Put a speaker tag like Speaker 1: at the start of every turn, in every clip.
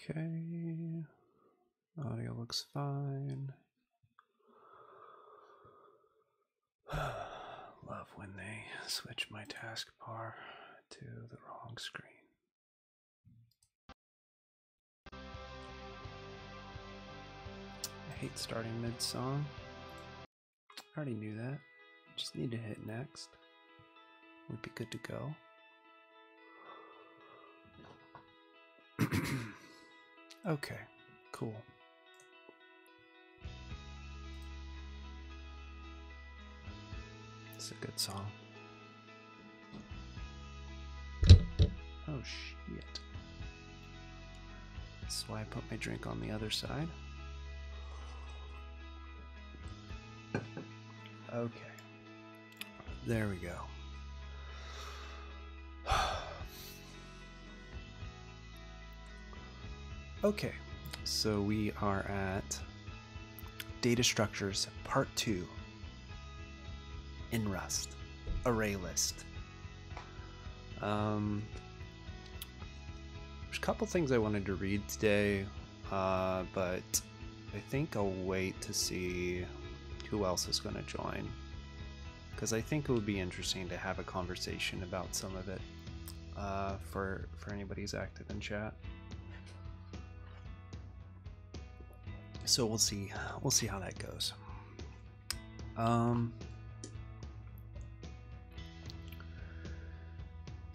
Speaker 1: Okay. Audio looks fine. Love when they switch my taskbar to the wrong screen. I hate starting mid-song. I already knew that. Just need to hit next. We'd be good to go. Okay, cool. It's a good song. Oh shit. That's why I put my drink on the other side. Okay. There we go. Okay, so we are at Data Structures Part 2 in Rust, ArrayList. There's a couple things I wanted to read today, but I think I'll wait to see who else is going to join, because I think it would be interesting to have a conversation about some of it for anybody who's active in chat. So we'll see how that goes.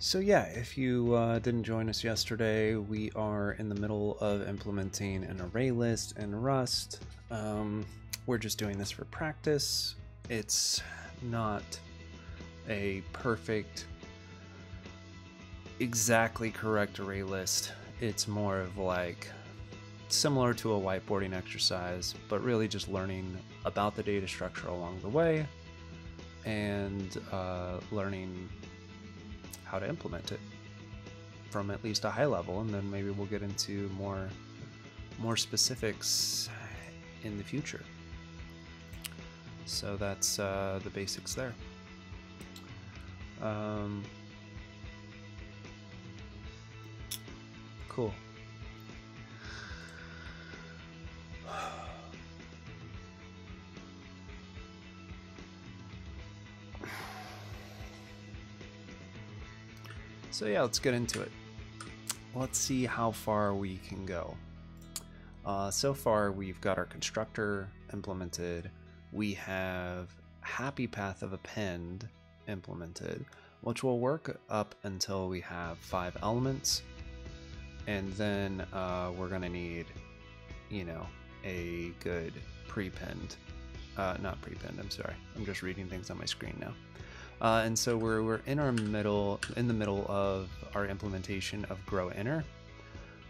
Speaker 1: So yeah, if you didn't join us yesterday, we are in the middle of implementing an array list in Rust. We're just doing this for practice. It's not a perfect, exactly correct array list. It's more of like similar to a whiteboarding exercise, but really just learning about the data structure along the way and learning how to implement it from at least a high level, and then maybe we'll get into more specifics in the future. So that's the basics there. Cool. So yeah, let's get into it. Let's see how far we can go. So far, we've got our constructor implemented. We have happy path of append implemented, which will work up until we have 5 elements. And then we're going to need, you know, a good prepend. Not prepend, I'm sorry. I'm just reading things on my screen now. And so we're in the middle of our implementation of grow inner.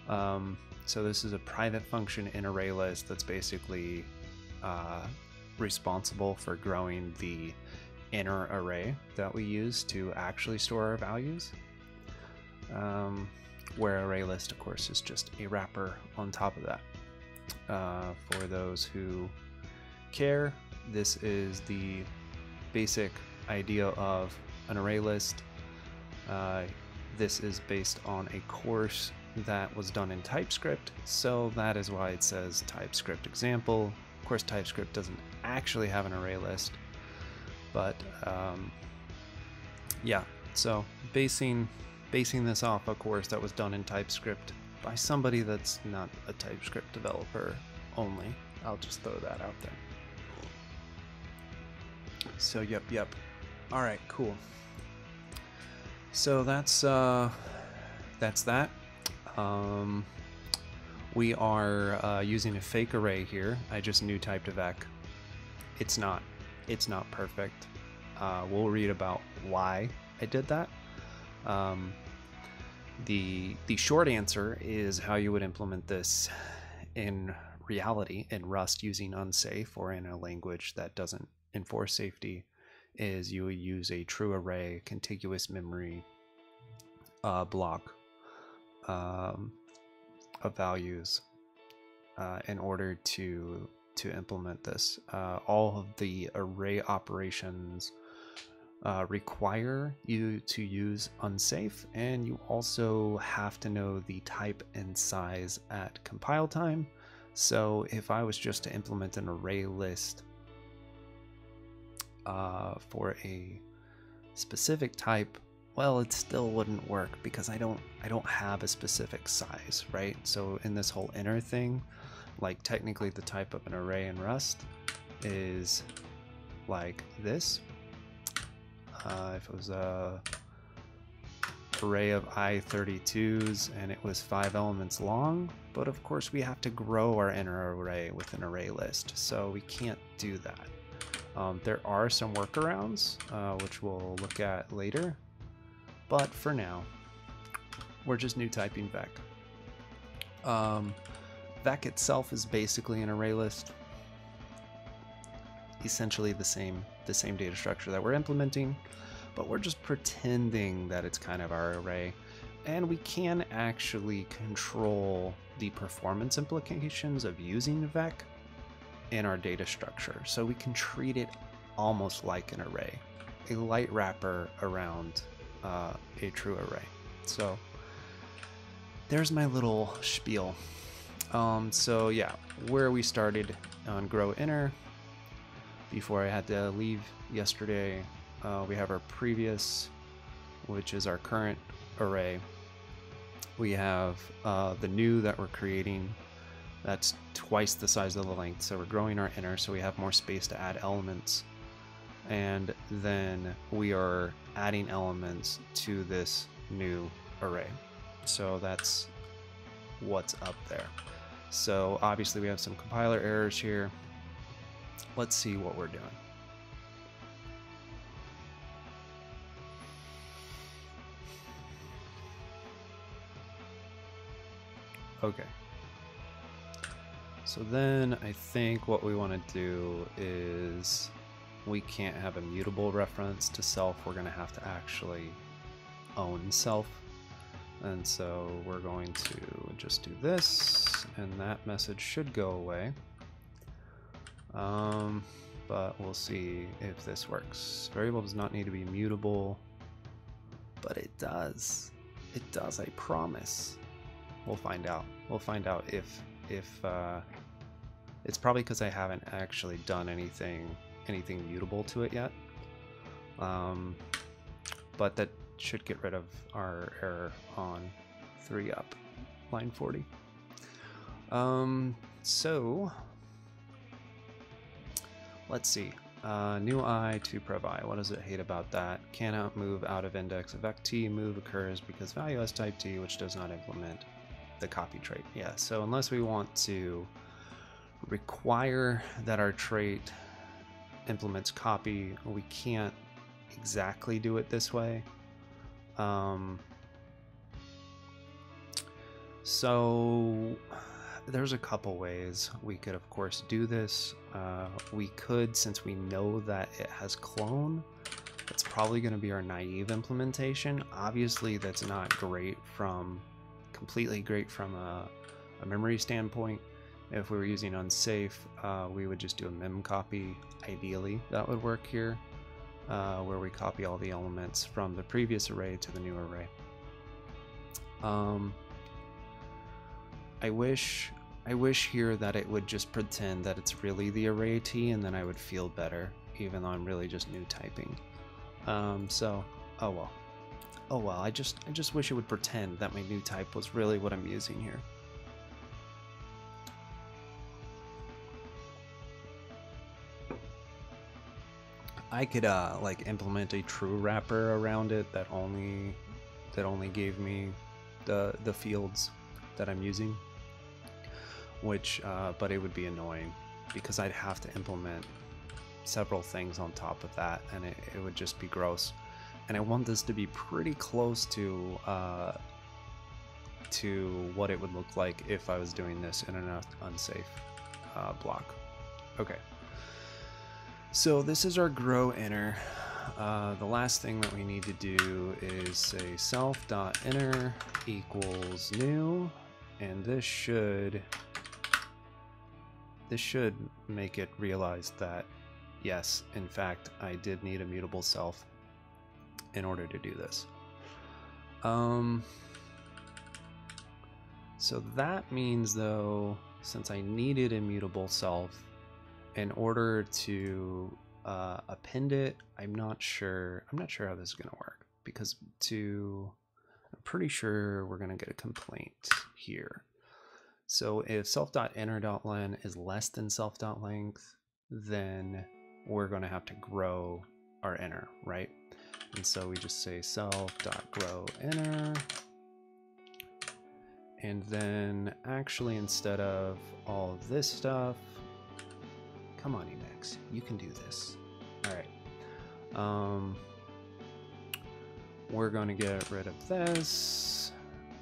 Speaker 1: So this is a private function in ArrayList that's basically responsible for growing the inner array that we use to actually store our values. Where ArrayList, of course, is just a wrapper on top of that. For those who care, this is the basic idea of an array list. This is based on a course that was done in TypeScript, so that is why it says TypeScript example. Of course, TypeScript doesn't actually have an array list, but yeah, so basing this off a course that was done in TypeScript by somebody that's not a TypeScript developer only. I'll just throw that out there. So yep. All right, cool. So that's that. We are using a fake array here. I just new typed a vec. It's not perfect. We'll read about why I did that. The short answer is how you would implement this in reality in Rust using unsafe, or in a language that doesn't enforce safety, is you would use a true array contiguous memory block of values in order to implement this. All of the array operations require you to use unsafe, and you also have to know the type and size at compile time. So if I was just to implement an array list for a specific type, well, it still wouldn't work because I don't have a specific size, right? So in this whole inner thing, like technically the type of an array in Rust is like this. If it was a array of I32s and it was 5 elements long, but of course we have to grow our inner array with an array list, so we can't do that. There are some workarounds, which we'll look at later, but for now, we're just new typing Vec. Vec itself is basically an array list, essentially the same data structure that we're implementing, but we're just pretending that it's kind of our array, and we can actually control the performance implications of using Vec in our data structure. So we can treat it almost like an array, a light wrapper around a true array. So there's my little spiel. So yeah, where we started on grow inner, before I had to leave yesterday, we have our previous, which is our current array. We have the new that we're creating, that's twice the size of the length, so we're growing our inner so we have more space to add elements, and then we are adding elements to this new array. So that's what's up there. So obviously we have some compiler errors here. Let's see what we're doing. Okay. So then I think what we want to do is, we can't have a mutable reference to self. We're going to have to actually own self. And so we're going to just do this, and that message should go away. But we'll see if this works. Variable does not need to be mutable, but it does. It does, I promise. We'll find out. We'll find out if it's probably because I haven't actually done anything mutable to it yet. But that should get rid of our error on 3 up, line 40. So let's see. New I to prov I. What does it hate about that? Cannot move out of index. If vec_t move occurs because value has type t, which does not implement the copy trait. Yeah, so unless we want to require that our trait implements copy, we can't exactly do it this way. So there's a couple ways we could of course do this. We could, since we know that it has clone, it's probably going to be our naive implementation. Obviously that's not great from completely great from a memory standpoint. If we were using unsafe, we would just do a mem copy. Ideally that would work here, where we copy all the elements from the previous array to the new array. I wish here that it would just pretend that it's really the array t, and then I would feel better, even though I'm really just new typing. So oh well, I just wish it would pretend that my new type was really what I'm using here. I could like implement a true wrapper around it that only gave me the fields that I'm using, which but it would be annoying because I'd have to implement several things on top of that, and it would just be gross. And I want this to be pretty close to what it would look like if I was doing this in an unsafe block. Okay. So this is our grow inner. The last thing that we need to do is say self.inner equals new, and this should make it realize that yes, in fact, I did need a mutable self. in order to do this. So that means, though, since I needed immutable self, in order to append it, I'm not sure how this is going to work, because I'm pretty sure we're going to get a complaint here. So if self.inner.len is less than self.length, then we're going to have to grow our inner, right? And so we just say self.growInner. And then actually, instead of all of this stuff, come on, Emacs, you can do this. All right. We're going to get rid of this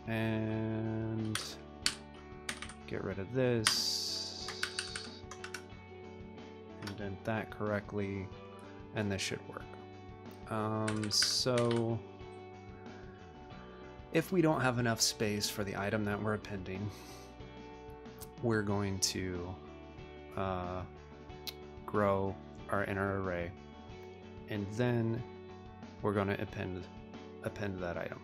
Speaker 1: and get rid of this. Indent that correctly, and this should work. So if we don't have enough space for the item that we're appending, we're going to grow our inner array, and then we're going to append that item.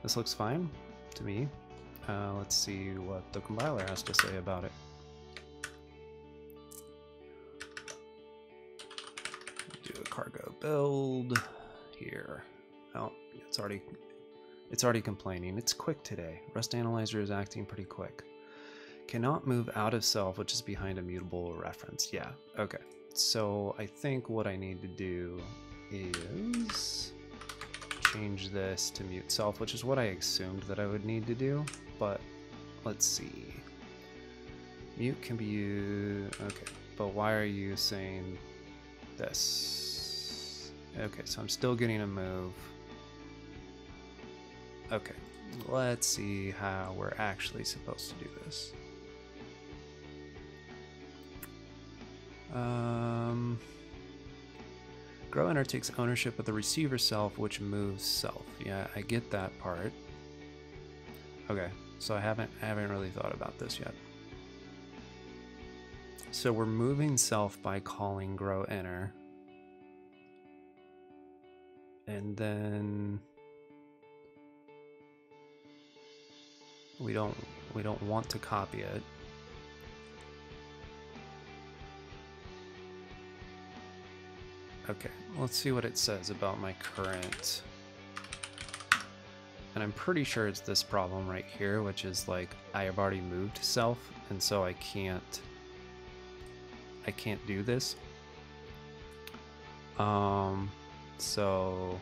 Speaker 1: This looks fine to me. Let's see what the compiler has to say about it. Do a cargo build here. Oh, it's already complaining. It's quick today. Rust Analyzer is acting pretty quick. Cannot move out of self, which is behind a mutable reference. Yeah, okay. So I think what I need to do is change this to mute self, which is what I assumed that I would need to do, but let's see. Mute can be used, okay, but why are you saying this? Okay, so I'm still getting a move. Okay, let's see how we're actually supposed to do this. Grow inner takes ownership of the receiver self, which moves self. Yeah, I get that part. Okay, so I haven't really thought about this yet. So we're moving self by calling grow inner, and then we don't want to copy it. Okay, let's see what it says about my current. And I'm pretty sure it's this problem right here, which is like I have already moved self, and so I can't do this. So,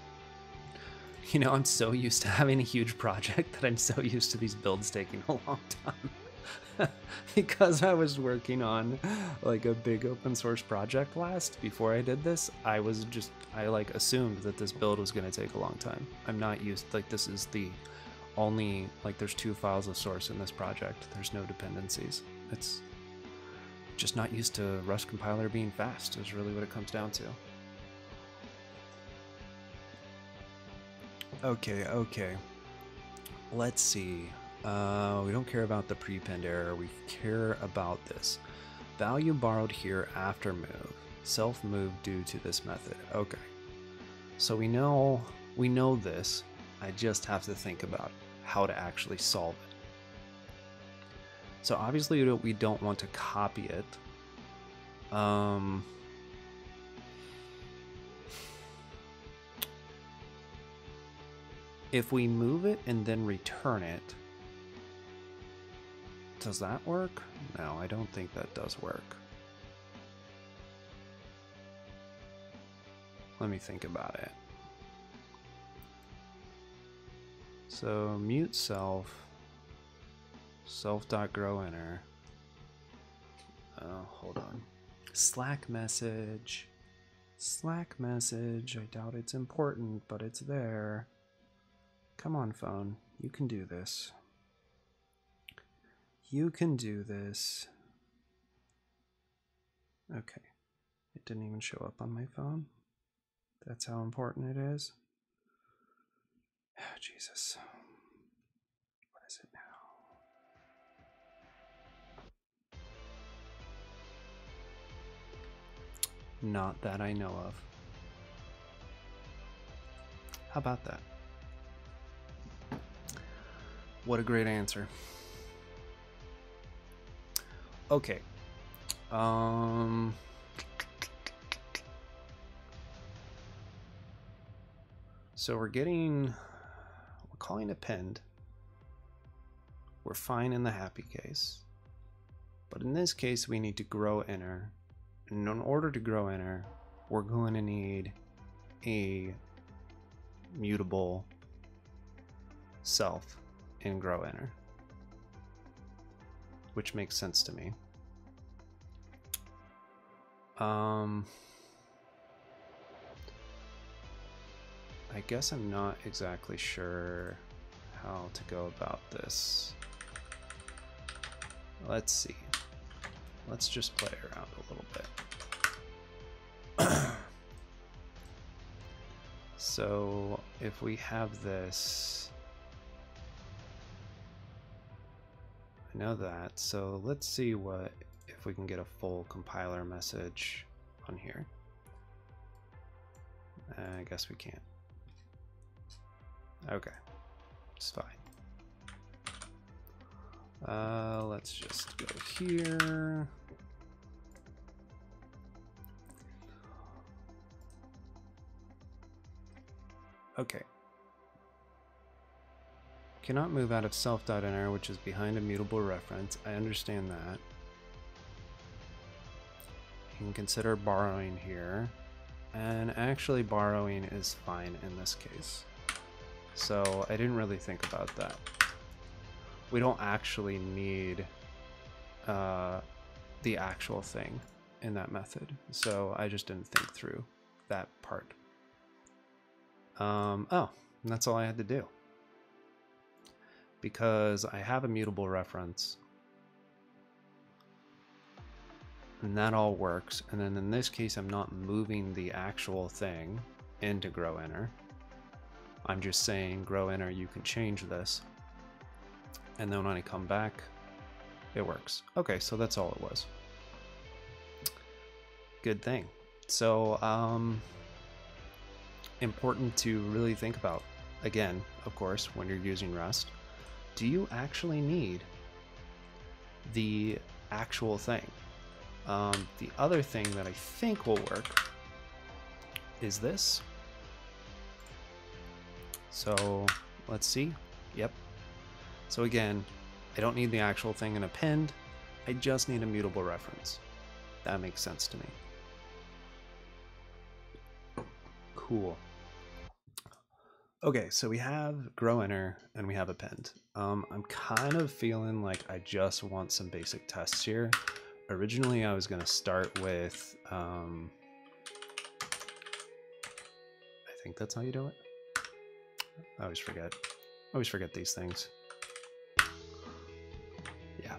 Speaker 1: you know, I'm so used to having a huge project that I'm so used to these builds taking a long time. Because I was working on like a big open source project before I did this, I like assumed that this build was going to take a long time. I'm not used, like, this is the only, like, there's 2 files of source in this project. There's no dependencies. It's just not used to Rust compiler being fast is really what it comes down to. Okay. Let's see. We don't care about the prepend error. We care about this. Value borrowed here after move. Self move due to this method. Okay. So we know this. I just have to think about how to actually solve it. So obviously we don't want to copy it. If we move it and then return it, does that work? No, I don't think that does work. Let me think about it. So mute self.growInner. Oh, hold on. Slack message. I doubt it's important, but it's there. Come on, phone. You can do this. You can do this. Okay. It didn't even show up on my phone. That's how important it is. Oh, Jesus. What is it now? Not that I know of. How about that? What a great answer. Okay. So we're calling append. We're fine in the happy case. But in this case, we need to grow inner. And in order to grow inner, we're going to need a mutable self in grow inner, which makes sense to me. I guess I'm not exactly sure how to go about this. Let's see. Let's just play around a little bit. So if we have this, I know that. So let's see if we can get a full compiler message on here. I guess we can't. Okay, it's fine. Let's just go here. Okay. Cannot move out of self.inner, which is behind a mutable reference. I understand that. You can consider borrowing here. And actually borrowing is fine in this case. So I didn't really think about that. We don't actually need the actual thing in that method. So I just didn't think through that part. Oh, and that's all I had to do. Because I have a mutable reference. And that all works. And then in this case, I'm not moving the actual thing into grow inner. I'm just saying grow inner, you can change this. And then when I come back, it works. Okay, so that's all it was. Good thing. So, important to really think about, again, of course, when you're using Rust, do you actually need the actual thing? The other thing that I think will work is this. So let's see. Yep. So again, I don't need the actual thing in append. I just need a mutable reference. That makes sense to me. Cool. Okay, so we have grow inner and we have append. I'm kind of feeling like I just want some basic tests here. Originally, I was going to start with, I think that's how you do it. I always forget. I always forget these things. Yeah.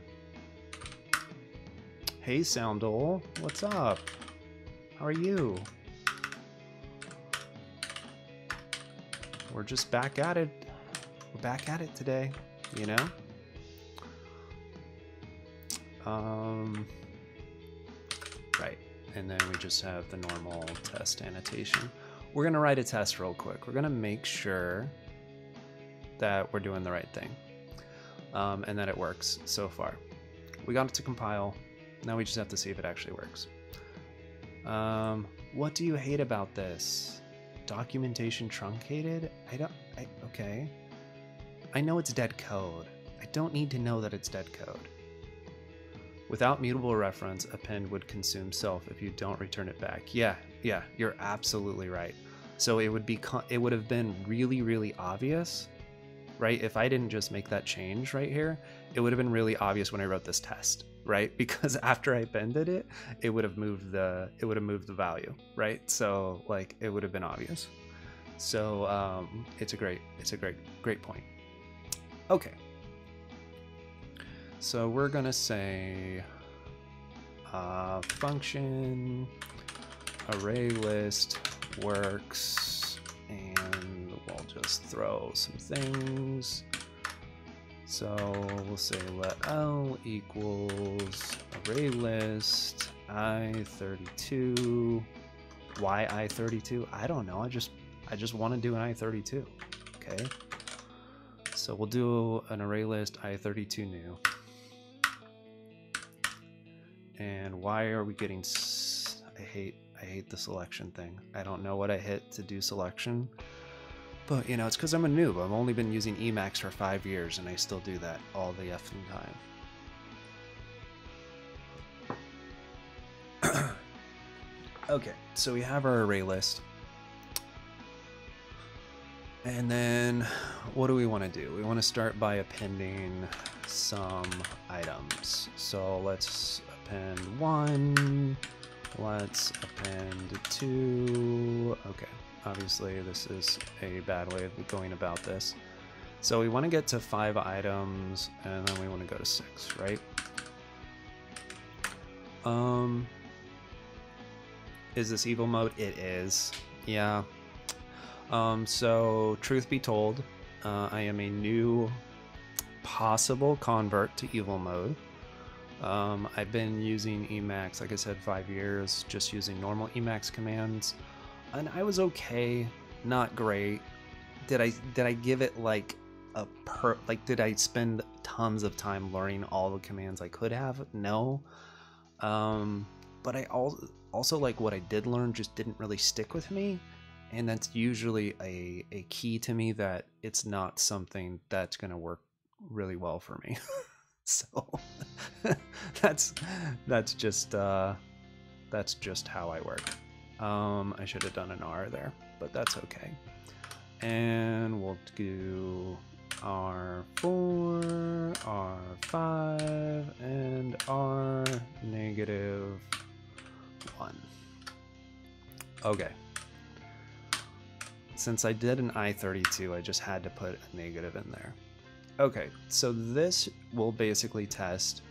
Speaker 1: Hey, Soundole, what's up? How are you? We're just back at it. We're back at it today, you know? Right, and then we just have the normal test annotation. We're gonna write a test real quick. We're gonna make sure that we're doing the right thing, and that it works so far. We got it to compile. Now we just have to see if it actually works. What do you hate about this? Documentation truncated? Okay. I know it's dead code. I don't need to know that it's dead code. Without mutable reference, append would consume self if you don't return it back. Yeah, you're absolutely right. So it would have been really, really obvious, right? If I didn't just make that change right here, it would have been really obvious when I wrote this test, right? Because after I appended it, it would have moved the value, right? So like it would have been obvious. So it's a great point. Okay. So we're gonna say function ArrayList works, and we'll just throw some things. So we'll say let L equals ArrayList I32. Why I32? I don't know. I just want to do an I32. Okay. So we'll do an ArrayList I32 new. And why are we getting? I hate the selection thing. I don't know what I hit to do selection, but you know, it's because I'm a noob. I've only been using Emacs for 5 years, and I still do that all the effing time. Okay, so we have our array list. And then what do we want to do? We want to start by appending some items. So let's append 1. Let's append 2. Okay, obviously this is a bad way of going about this. So we want to get to 5 items, and then we want to go to 6, right? Is this evil mode? It is. Yeah. So truth be told, I am a new possible convert to evil mode. I've been using Emacs, like I said, 5 years, just using normal Emacs commands, and I was okay, not great. Did I give it like did I spend tons of time learning all the commands I could have? No. But I also like what I did learn just didn't really stick with me, and that's usually a key to me that it's not something that's going to work really well for me. So that's just how I work. I should have done an R there, but that's okay. And we'll do R4, R5, and R-1. Okay. Since I did an I32, I just had to put a negative in there. Okay, so this will basically test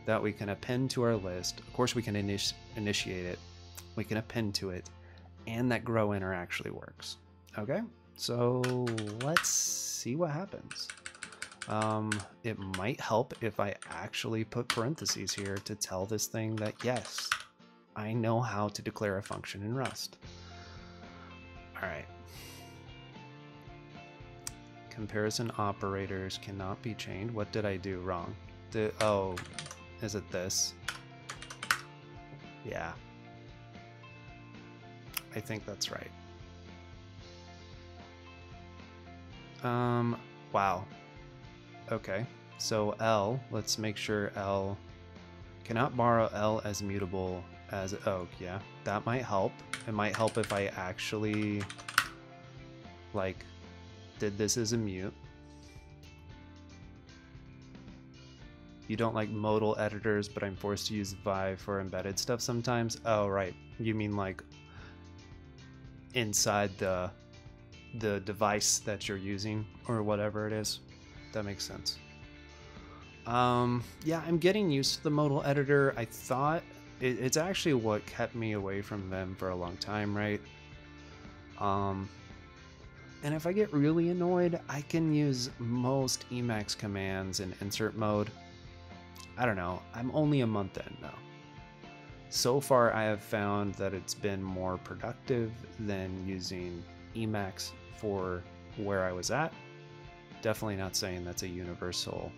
Speaker 1: that we can append to our list. Of course, we can initiate it, we can append to it, and that grow inner actually works. Okay, so let's see what happens. It might help if I actually put parentheses here to tell this thing that yes, I know how to declare a function in Rust. All right. Comparison operators cannot be chained. What did I do wrong? Oh, is it this? Yeah. I think that's right. Wow. Okay. So L, let's make sure L cannot borrow L as mutable as, oh yeah, that might help. It might help if I actually like did this as a mute. You don't like modal editors, but I'm forced to use Vive for embedded stuff sometimes. Oh, right. You mean like inside the device that you're using or whatever it is. That makes sense. Yeah, I'm getting used to the modal editor. I thought it's actually what kept me away from them for a long time, right? And if I get really annoyed, I can use most Emacs commands in insert mode. I don't know, I'm only a month in now. So far, I have found that it's been more productive than using Emacs for where I was at. Definitely not saying that's a universal,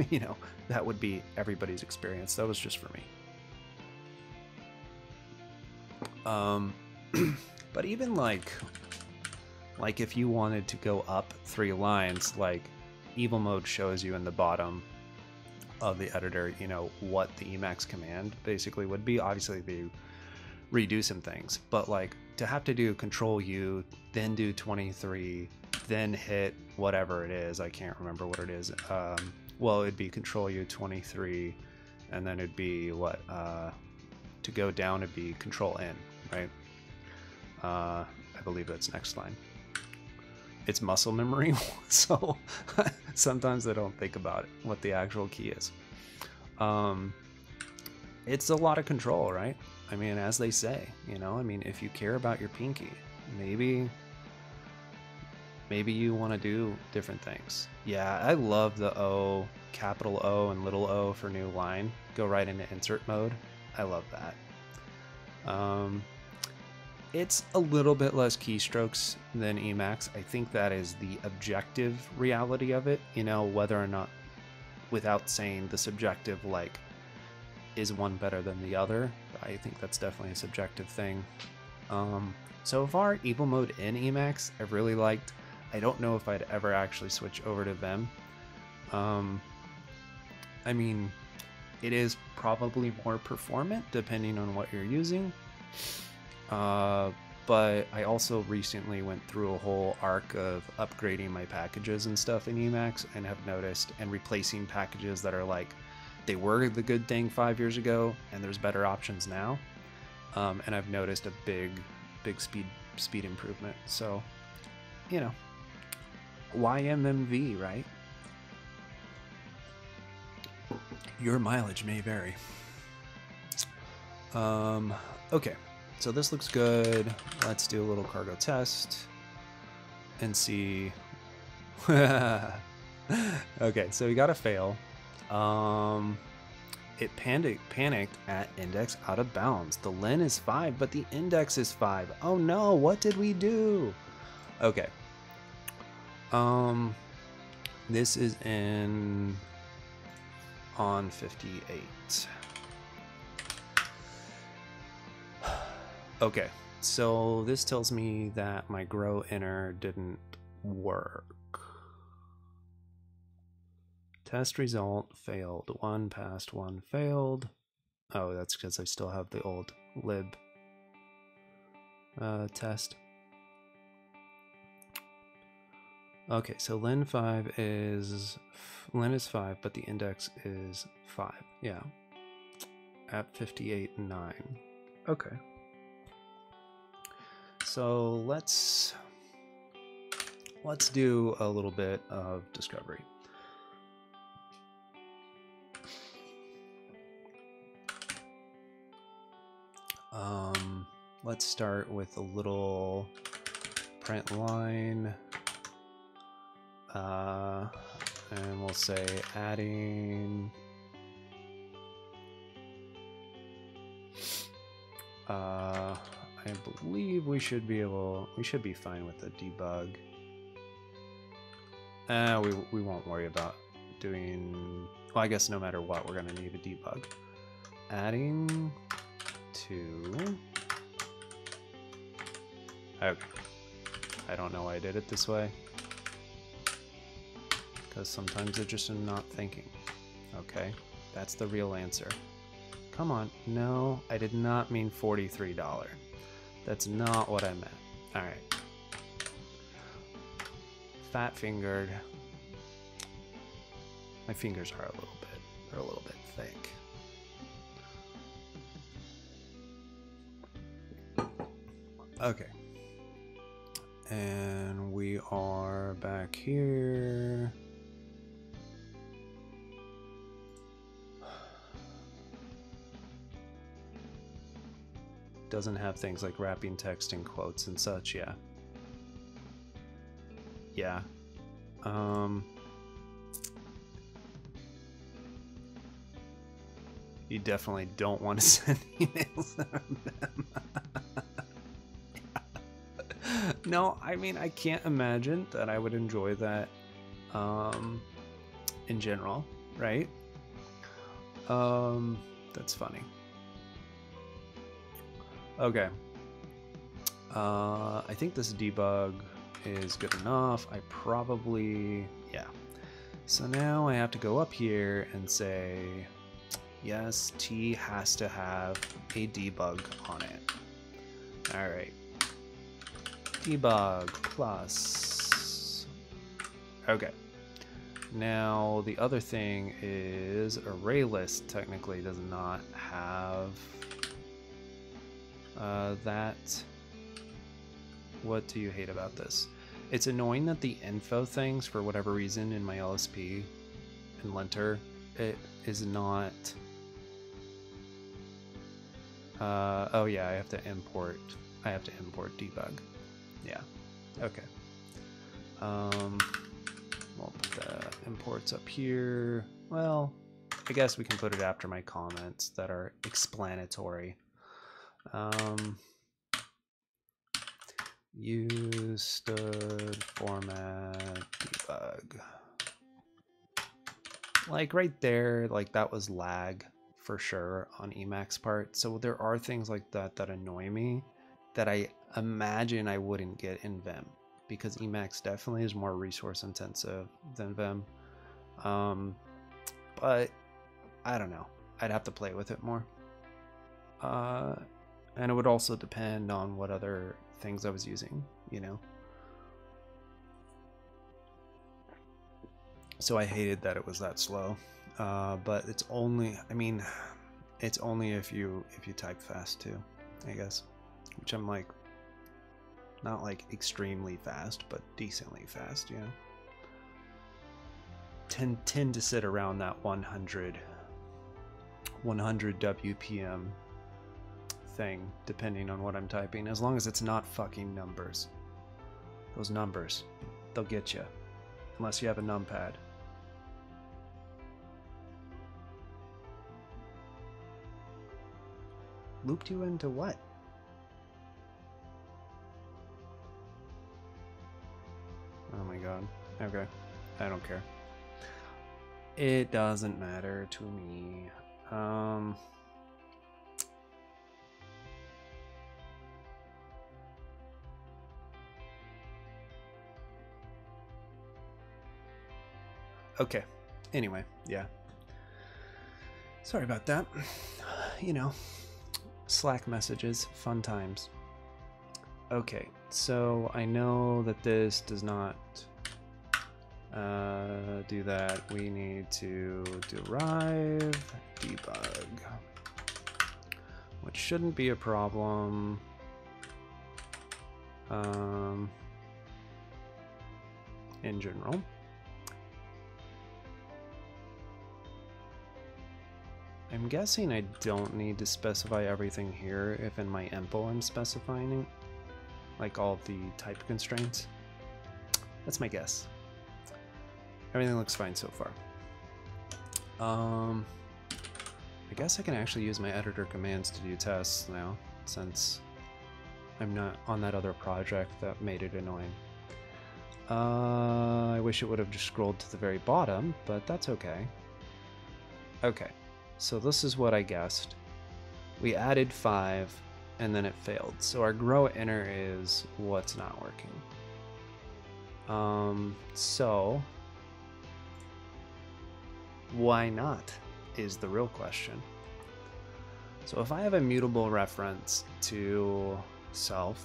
Speaker 1: you know, that would be everybody's experience. That was just for me. But even like if you wanted to go up 3 lines, like evil mode shows you in the bottom of the editor, you know, what the Emacs command basically would be. Obviously they redo some things, but like to have to do Control U, then do 23, then hit whatever it is, I can't remember what it is. Well, it'd be Control U 23, and then it'd be what, to go down it'd be Control N, right? I believe that's next line. It's muscle memory, so sometimes I don't think about it, what the actual key is. It's a lot of control, right? I mean, as they say, you know, I mean, if you care about your pinky, maybe maybe you want to do different things. Yeah, I love the O, capital O and little o for new line. Go right into insert mode. I love that. It's a little bit less keystrokes than Emacs. I think that is the objective reality of it, you know, whether or not, without saying the subjective, like, is one better than the other. I think that's definitely a subjective thing. So far, Evil Mode in Emacs, I've really liked. I don't know if I'd ever actually switch over to Vim. I mean, it is probably more performant depending on what you're using. But I also recently went through a whole arc of upgrading my packages and stuff in Emacs, and have noticed, and replacing packages that are like, they were the good thing 5 years ago and there's better options now. And I've noticed a big speed improvement. So, you know, YMMV, right? Your mileage may vary. Okay, so this looks good. Let's do a little cargo test and see. Okay, so we got a fail. It panicked at index out of bounds. The len is 5, but the index is 5. Oh no, what did we do? Okay. This is on 58. Okay, so this tells me that my grow inner didn't work. Test result failed. 1 passed, 1 failed. Oh, that's because I still have the old lib test. Okay, so len is 5, but the index is 5. Yeah, at 58.9. Okay. So let's do a little bit of discovery. Let's start with a little print line, and we'll say adding I believe we should be fine with the debug. We won't worry about doing, well, I guess no matter what, we're gonna need a debug. Adding to, okay, I don't know why I did it this way, because sometimes I just am not thinking. Okay, that's the real answer. Come on, no, I did not mean $43. That's not what I meant. All right. Fat fingered. My fingers are a little bit thick. Okay. And we are back here. Doesn't have things like wrapping text in quotes and such, yeah. Yeah. You definitely don't want to send emails on them. No, I mean, I can't imagine that I would enjoy that in general, right? That's funny. Okay. I think this debug is good enough. I probably, yeah. So now I have to go up here and say, yes, T has to have a debug on it. All right. Debug plus. Okay. Now the other thing is ArrayList technically does not have that. What do you hate about this? It's annoying that the info things, for whatever reason, in my LSP and linter, it is not. Oh yeah, I have to import debug. Yeah. Okay. We'll put the imports up here. Well, I guess we can put it after my comments that are explanatory. Use stud format debug. Like right there, like that was lag for sure on Emacs part. So there are things like that that annoy me that I imagine I wouldn't get in Vim, because Emacs definitely is more resource intensive than Vim. But I don't know. I'd have to play with it more. And it would also depend on what other things I was using, you know? So I hated that it was that slow. But it's only, I mean, it's only if you type fast too, I guess. Which I'm like, not like extremely fast, but decently fast, you know? Tend to sit around that 100 WPM thing, depending on what I'm typing, as long as it's not fucking numbers. Those numbers, they'll get you, unless you have a numpad. Looped you into what? Oh my god. Okay. I don't care. It doesn't matter to me. Okay. Anyway, yeah. Sorry about that. You know, Slack messages, fun times. Okay, so I know that this does not do that. We need to derive debug, which shouldn't be a problem. In general. I'm guessing I don't need to specify everything here if in my empo I'm specifying it, like all the type constraints. That's my guess. Everything looks fine so far. I guess I can actually use my editor commands to do tests now, since I'm not on that other project that made it annoying. I wish it would have just scrolled to the very bottom, but that's okay. Okay. So this is what I guessed. We added 5 and then it failed. So our grow inner is what's not working. So why not is the real question. So if I have a mutable reference to self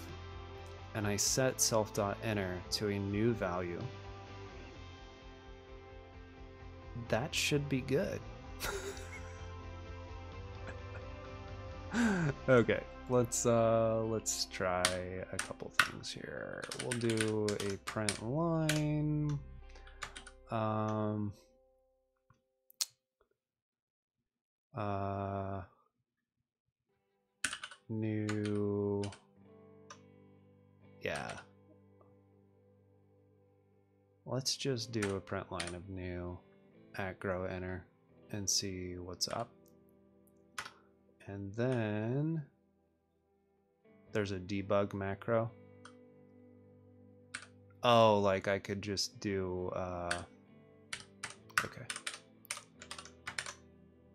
Speaker 1: and I set self.inner to a new value, that should be good. Okay, let's try a couple things here. We'll do a print line. New, yeah. Let's just do a print line of new at grow inner and see what's up. And then there's a debug macro. Oh, like I could just do, okay.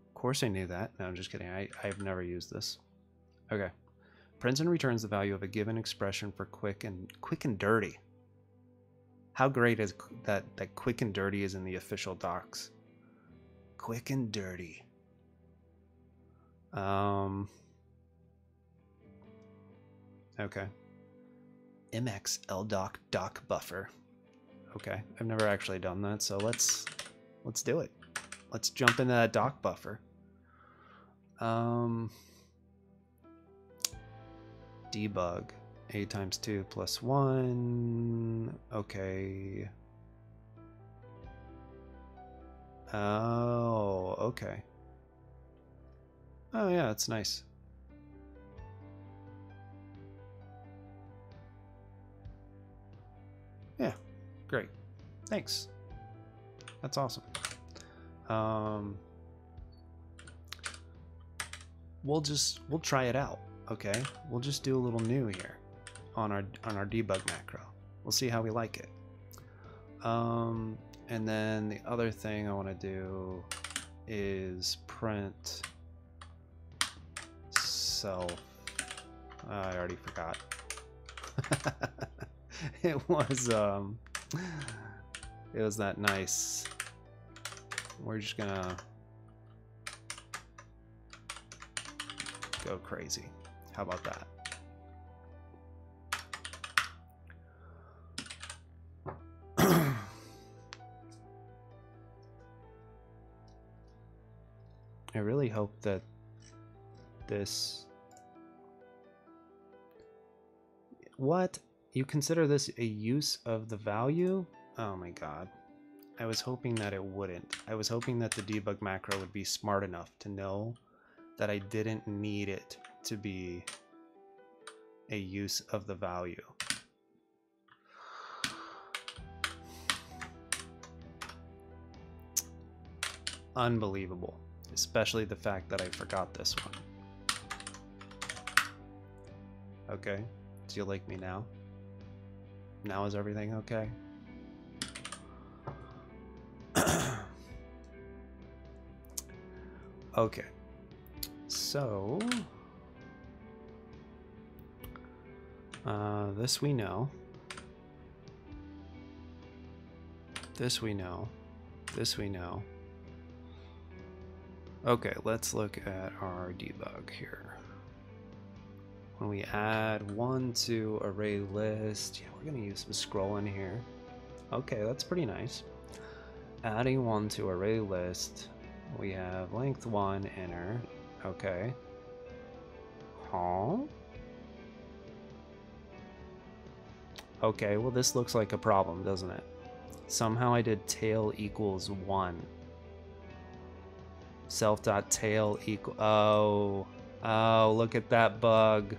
Speaker 1: Of course I knew that. No, I'm just kidding. I've never used this. Okay. Prints and returns the value of a given expression for quick and dirty. How great is that quick and dirty is in the official docs? Quick and dirty. Okay. MX LDoc doc buffer. Okay, I've never actually done that, so let's do it. Let's jump into that doc buffer. Debug a times 2 plus 1. Okay. Oh, okay. Oh yeah, that's nice. Yeah, Great. Thanks. That's awesome. We'll try it out. Okay. We'll just do a little new here on our debug macro. We'll see how we like it. And then the other thing I want to do is print self. I already forgot. It was that nice. We're just gonna go crazy. How about that? I really hope that this... What? You consider this a use of the value? Oh my god. I was hoping that it wouldn't. I was hoping that the debug macro would be smart enough to know that I didn't need it to be a use of the value. Unbelievable. Especially the fact that I forgot this one. Okay. Do you like me now? Now is everything okay? Okay. So... this we know. This we know. This we know. Okay, let's look at our debug here. When we add 1 to ArrayList, yeah, we're going to use some scrolling here. Okay, that's pretty nice. Adding 1 to ArrayList, we have length 1 inner. Okay. Huh? Okay, well this looks like a problem, doesn't it? Somehow I did tail equals 1. Self.tail equal... Oh, look at that bug.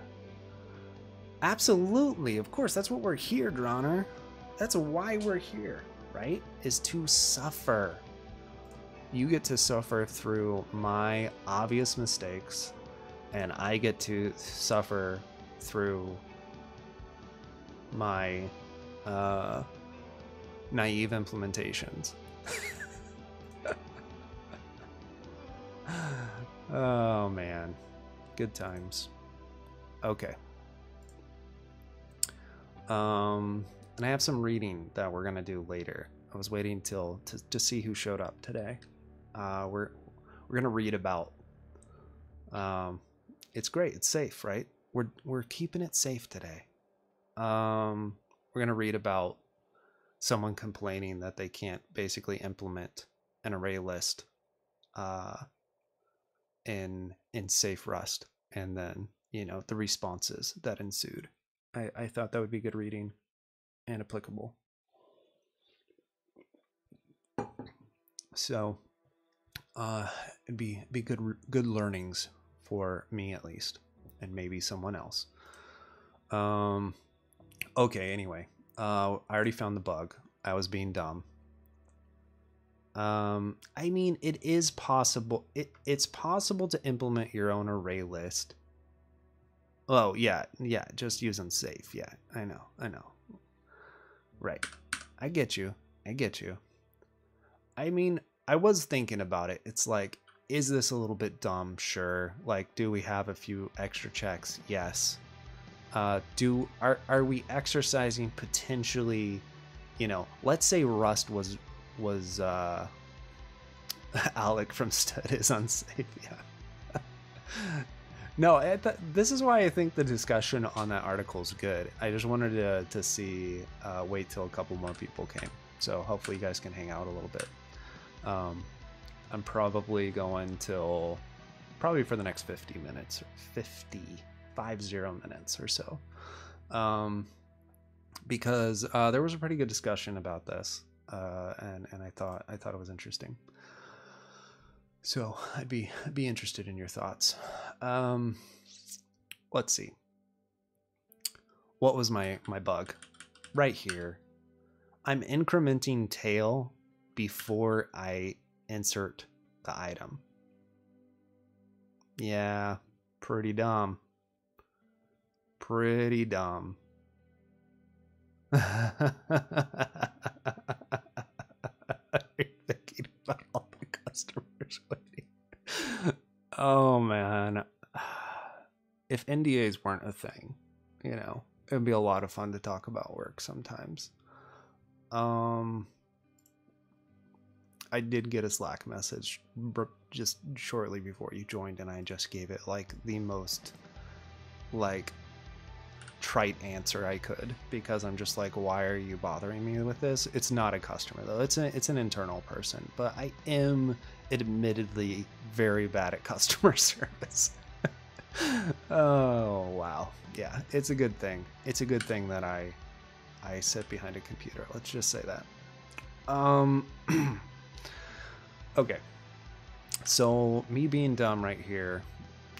Speaker 1: Absolutely, of course, that's what we're here, Dronner. That's why we're here, right? Is to suffer. You get to suffer through my obvious mistakes, and I get to suffer through my naive implementations. Oh man, good times. Okay. And I have some reading that we're gonna do later. I was waiting till to see who showed up today. We're gonna read about. It's great. It's safe, right? We're keeping it safe today. We're gonna read about someone complaining that they can't basically implement an array list in safe Rust, and then the responses that ensued. I thought that would be good reading and applicable. So it'd be good learnings for me at least, and maybe someone else. Okay, anyway, I already found the bug. I was being dumb. I mean, it is possible. It's possible to implement your own array list. Oh, yeah, just using safe. Yeah, I know. Right. I get you. I mean, I was thinking about it. It's like, is this a little bit dumb? Sure. Like, do we have a few extra checks? Yes. Are we exercising potentially, let's say Rust was Alec from Stud is unsafe. Yeah. No, this is why I think the discussion on that article is good. I just wanted to see, wait till a couple more people came. So hopefully you guys can hang out a little bit. I'm probably going till probably for the next 50 minutes, or 50 minutes or so. Because there was a pretty good discussion about this, and I thought it was interesting. So I'd be interested in your thoughts. Let's see. What was my bug? Right here. I'm incrementing tail before I insert the item. Yeah, pretty dumb. Pretty dumb. Thinking about all the customers waiting. Oh man. If NDAs weren't a thing, you know, it would be a lot of fun to talk about work sometimes. I did get a Slack message just shortly before you joined, and I just gave it like the most like trite answer I could, because I'm just like, why are you bothering me with this? It's not a customer though, it's an internal person, but I am admittedly very bad at customer service. Oh wow, yeah, it's a good thing. It's a good thing that I sit behind a computer, let's just say that. Okay, so me being dumb right here,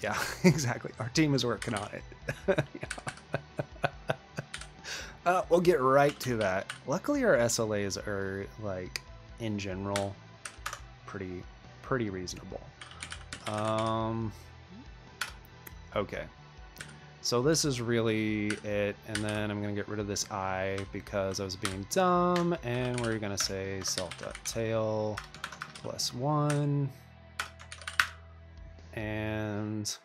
Speaker 1: yeah, exactly, our team is working on it. We'll get right to that. Luckily our SLAs are, like, in general pretty reasonable. Okay, so this is really it, and then I'm gonna get rid of this I because I was being dumb, and we're gonna say self.tail +1, and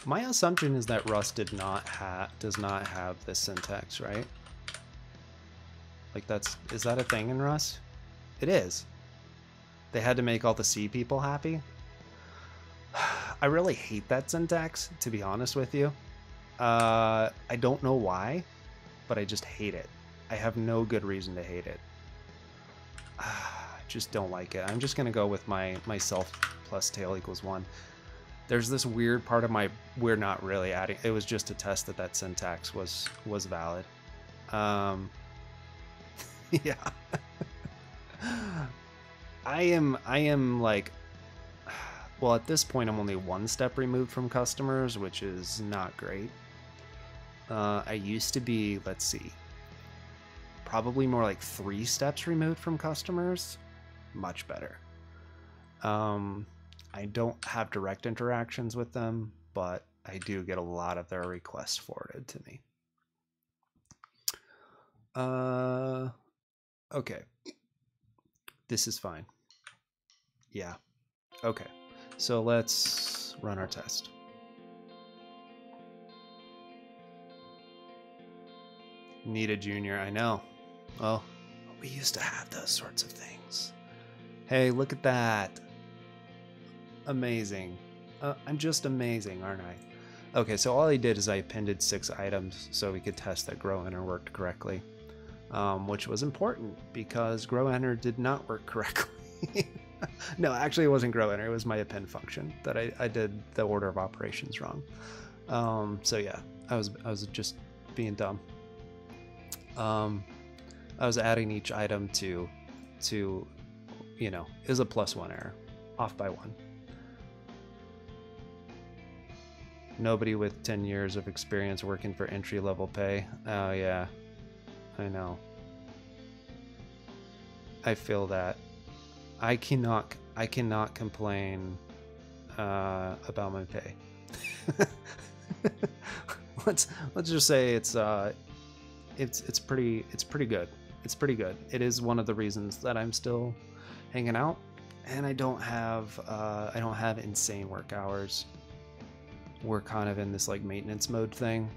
Speaker 1: my assumption is that Rust does not have this syntax, right? Like is that a thing in Rust? It is. They had to make all the C people happy. I really hate that syntax, to be honest with you. I don't know why, but I just hate it. I have no good reason to hate it. I just don't like it. I'm just gonna go with my self plus tail equals 1. There's this weird part of my, we're not really adding, it was just to test that syntax was valid. Yeah. I am like, well, at this point I'm only 1 step removed from customers, which is not great. I used to be, let's see, probably more like 3 steps removed from customers. Much better. I don't have direct interactions with them, but I do get a lot of their requests forwarded to me. Okay. This is fine. Yeah. Okay. So let's run our test. Need a junior, I know. Well, we used to have those sorts of things. Hey, look at that. Amazing. I'm just amazing, aren't I? Okay, so all I did is I appended 6 items so we could test that grow_enter worked correctly, which was important because grow_enter did not work correctly. No, actually it wasn't grow_enter, it was my append function that I did the order of operations wrong. So yeah, I was just being dumb. I was adding each item to you know, is a +1 error, off by 1. Nobody with 10 years of experience working for entry-level pay. Oh yeah, I know. I feel that. I cannot complain about my pay. let's just say it's pretty good. It's pretty good. It is one of the reasons that I'm still hanging out, and I don't have insane work hours. We're kind of in this like maintenance mode thing,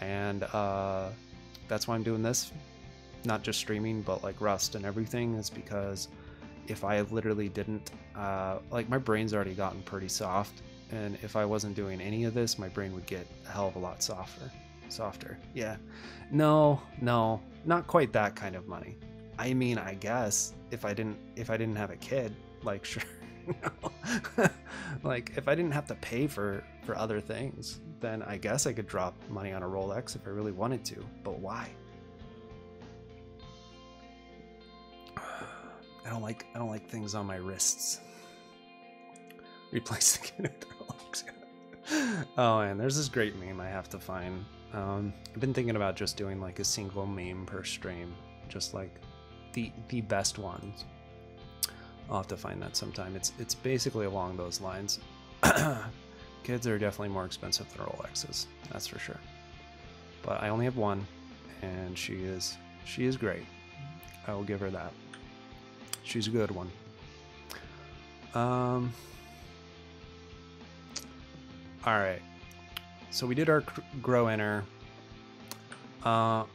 Speaker 1: and that's why I'm doing this, not just streaming but like Rust and everything, is because if I literally didn't like, my brain's already gotten pretty soft, and if I wasn't doing any of this, my brain would get a hell of a lot softer. Yeah, no, not quite that kind of money. I mean, I guess if I didn't have a kid, like, sure. No. Like, if I didn't have to pay for other things, then I guess I could drop money on a Rolex if I really wanted to, but why? I don't like things on my wrists. Replace the kid with Rolex. Oh man, there's this great meme I have to find I've been thinking about just doing like a single meme per stream, just like the best ones. I'll have to find that sometime. It's basically along those lines. Kids are definitely more expensive than Rolexes, that's for sure. But I only have one, and she is great. I will give her that. She's a good one. All right. So we did our grow inner. I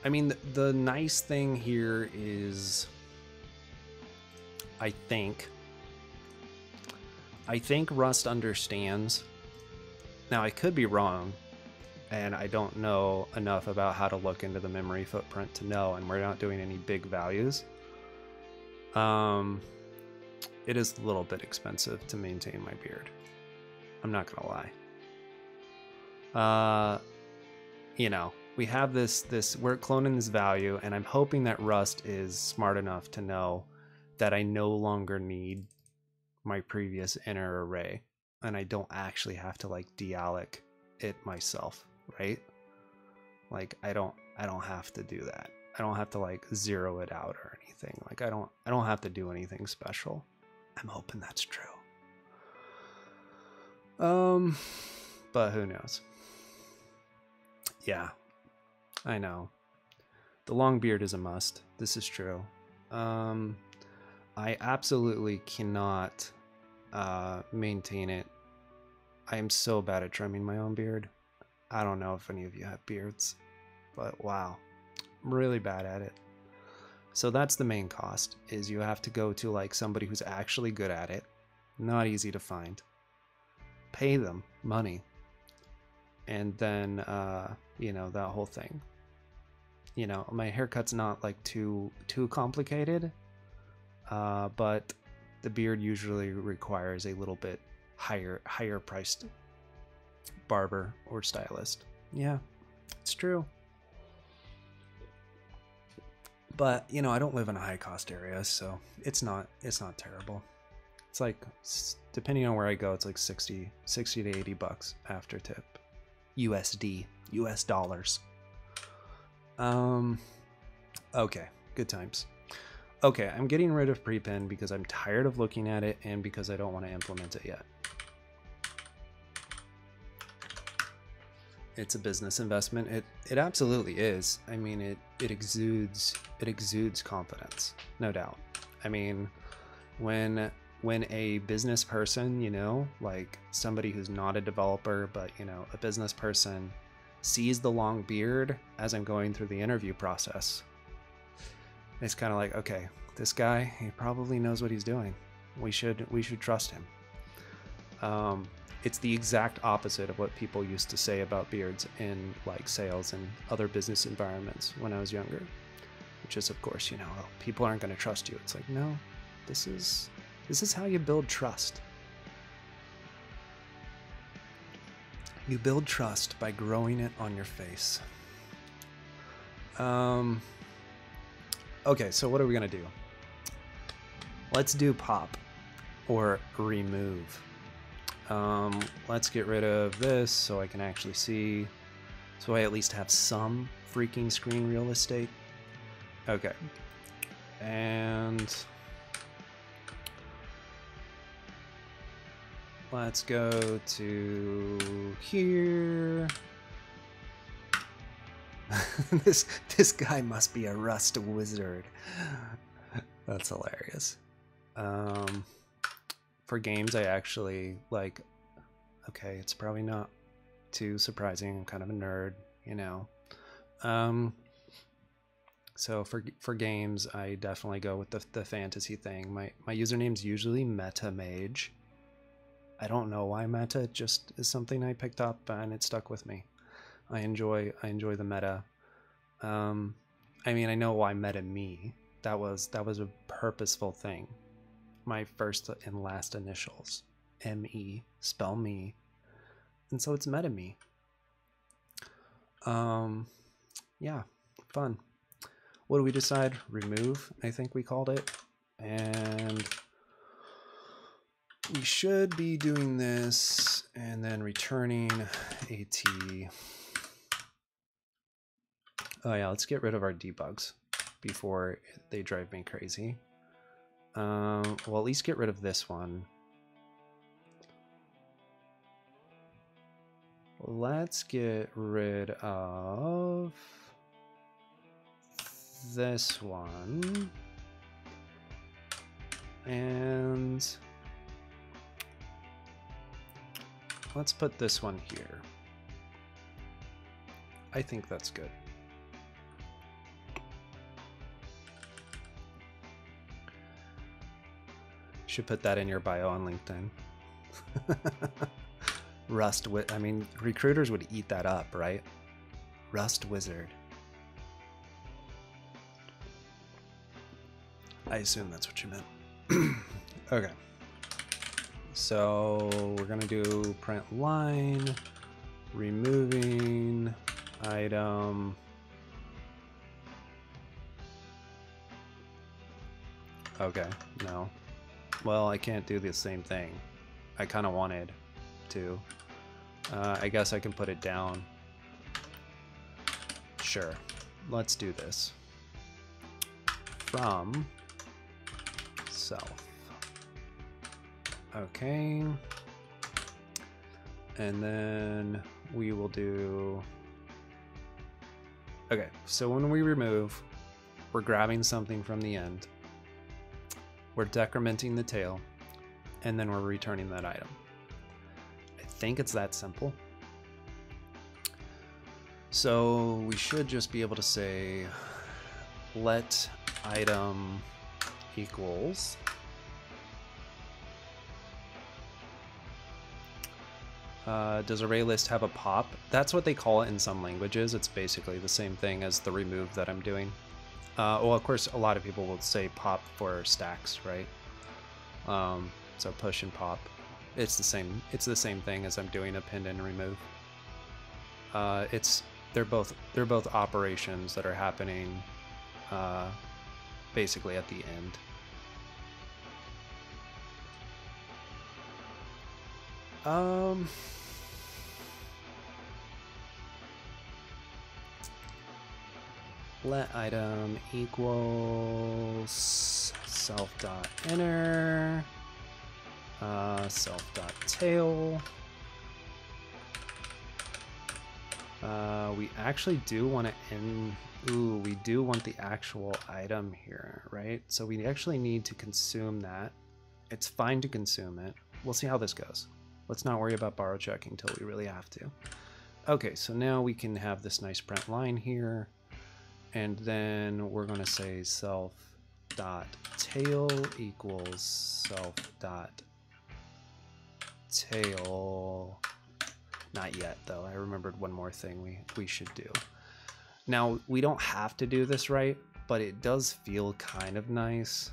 Speaker 1: mean, the nice thing here is, I think Rust understands. Now, I could be wrong, and I don't know enough about how to look into the memory footprint to know, and we're not doing any big values. It is a little bit expensive to maintain my beard. I'm not gonna lie. You know, we have this, we're cloning this value, and I'm hoping that Rust is smart enough to know that I no longer need my previous inner array, and I don't actually have to like dealloc it myself, right? Like I don't have to do that. I don't have to like zero it out or anything. Like I don't have to do anything special. I'm hoping that's true. But who knows? Yeah, I know. The long beard is a must. This is true. I absolutely cannot maintain it. I am so bad at trimming my own beard. I don't know if any of you have beards, but wow, I'm really bad at it. So that's the main cost, is you have to go to like somebody who's actually good at it. Not easy to find. Pay them money. And then, you know, that whole thing. You know, my haircut's not like too complicated, but the beard usually requires a little bit higher priced barber or stylist. Yeah, it's true. But, you know, I don't live in a high cost area, so it's not terrible. It's like, depending on where I go, it's like 60 to 80 bucks after tip. USD, US dollars. Okay, good times. Okay, I'm getting rid of prepend because I'm tired of looking at it and because I don't want to implement it yet. It's a business investment. It absolutely is. I mean, it exudes confidence, no doubt. I mean, when a business person, you know, like somebody who's not a developer, but you know, a business person sees the long beard as I'm going through the interview process, it's kind of like, okay, this guy, he probably knows what he's doing. We should trust him. It's the exact opposite of what people used to say about beards in like sales and other business environments when I was younger, which is, of course, you know, well, people aren't going to trust you. It's like, no, this is how you build trust. You build trust by growing it on your face. Okay, so what are we gonna do? Let's do pop or remove. Let's get rid of this so I can actually see, so I at least have some freaking screen real estate. Okay, and let's go to here. This guy must be a Rust wizard. That's hilarious. For games, I actually like. Okay, it's probably not too surprising. I'm kind of a nerd, you know. So for games, I definitely go with the fantasy thing. My username's usually MetaMage. I don't know why meta, it just is something I picked up and it stuck with me. I enjoy the meta. I mean, I know why meta me. That was a purposeful thing. My first and last initials, ME, spell me, and so it's meta me. Yeah, fun. What do we decide? Remove, I think we called it, and we should be doing this and then returning AT. Oh yeah, let's get rid of our debugs before they drive me crazy. Well, at least get rid of this one. Let's get rid of this one. And let's put this one here. I think that's good. Should put that in your bio on LinkedIn. Rust, I mean, recruiters would eat that up, right? Rust wizard. I assume that's what you meant. Okay. So we're gonna do print line, removing item. Okay, no. Well, I can't do the same thing. I kind of wanted to. I guess I can put it down. Sure, let's do this. From self. Okay. And then we will do... Okay, so when we remove, we're grabbing something from the end. We're decrementing the tail, and then we're returning that item. I think it's that simple. So we should just be able to say let item equals does ArrayList have a pop? That's what they call it in some languages. It's basically the same thing as the remove that I'm doing. Well, of course, a lot of people will say pop for stacks, right? So push and pop. It's the same. It's the same thing as I'm doing append and remove. They're both operations that are happening basically at the end. Let item equals self.inner, self.tail. We actually do want to end. Ooh, we do want the actual item here, right? So we actually need to consume that. It's fine to consume it. We'll see how this goes. Let's not worry about borrow checking until we really have to. Okay, so now we can have this nice print line here. And then we're going to say self.tail equals self.tail. Not yet, though. I remembered one more thing we should do. Now, we don't have to do this right, but it does feel kind of nice.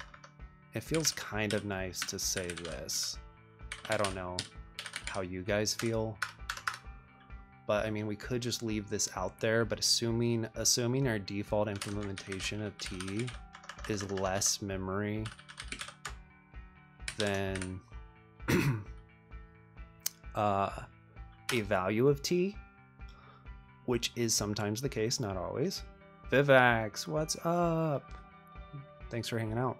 Speaker 1: It feels kind of nice to say this. I don't know how you guys feel. But I mean, we could just leave this out there, but assuming our default implementation of T is less memory than a value of T, which is sometimes the case, not always. Vivax, what's up? Thanks for hanging out.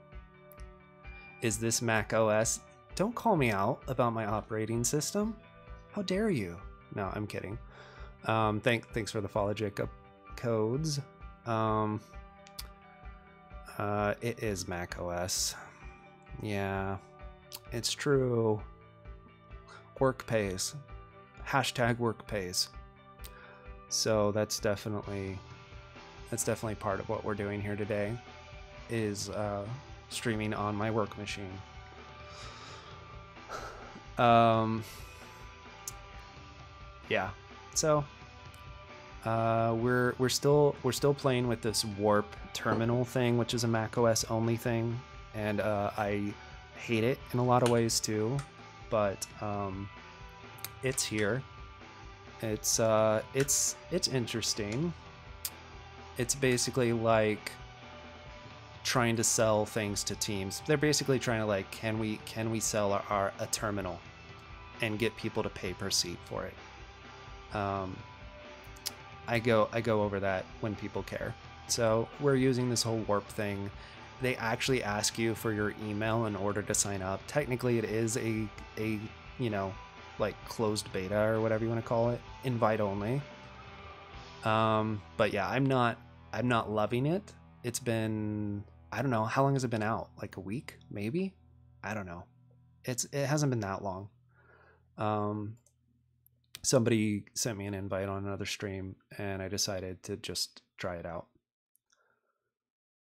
Speaker 1: Is this Mac OS? Don't call me out about my operating system. How dare you? No, I'm kidding. Thanks for the follow, Jacob. Codes. It is Mac OS. Yeah, it's true. Work pays. Hashtag work pays. So that's definitely part of what we're doing here today, is streaming on my work machine. Yeah. So we're still playing with this warp terminal thing, which is a macOS only thing, and I hate it in a lot of ways too, but it's here. It's interesting. It's basically like trying to sell things to teams. They're basically trying to like, can we sell a terminal and get people to pay per seat for it. I go over that when people care. So we're using this whole warp thing. They actually ask you for your email in order to sign up. Technically it is a you know, like closed beta or whatever you want to call it, invite only. But yeah, I'm not loving it. It's been, I don't know, how long has it been out? Like a week, maybe? I don't know. It hasn't been that long. Somebody sent me an invite on another stream and I decided to just try it out.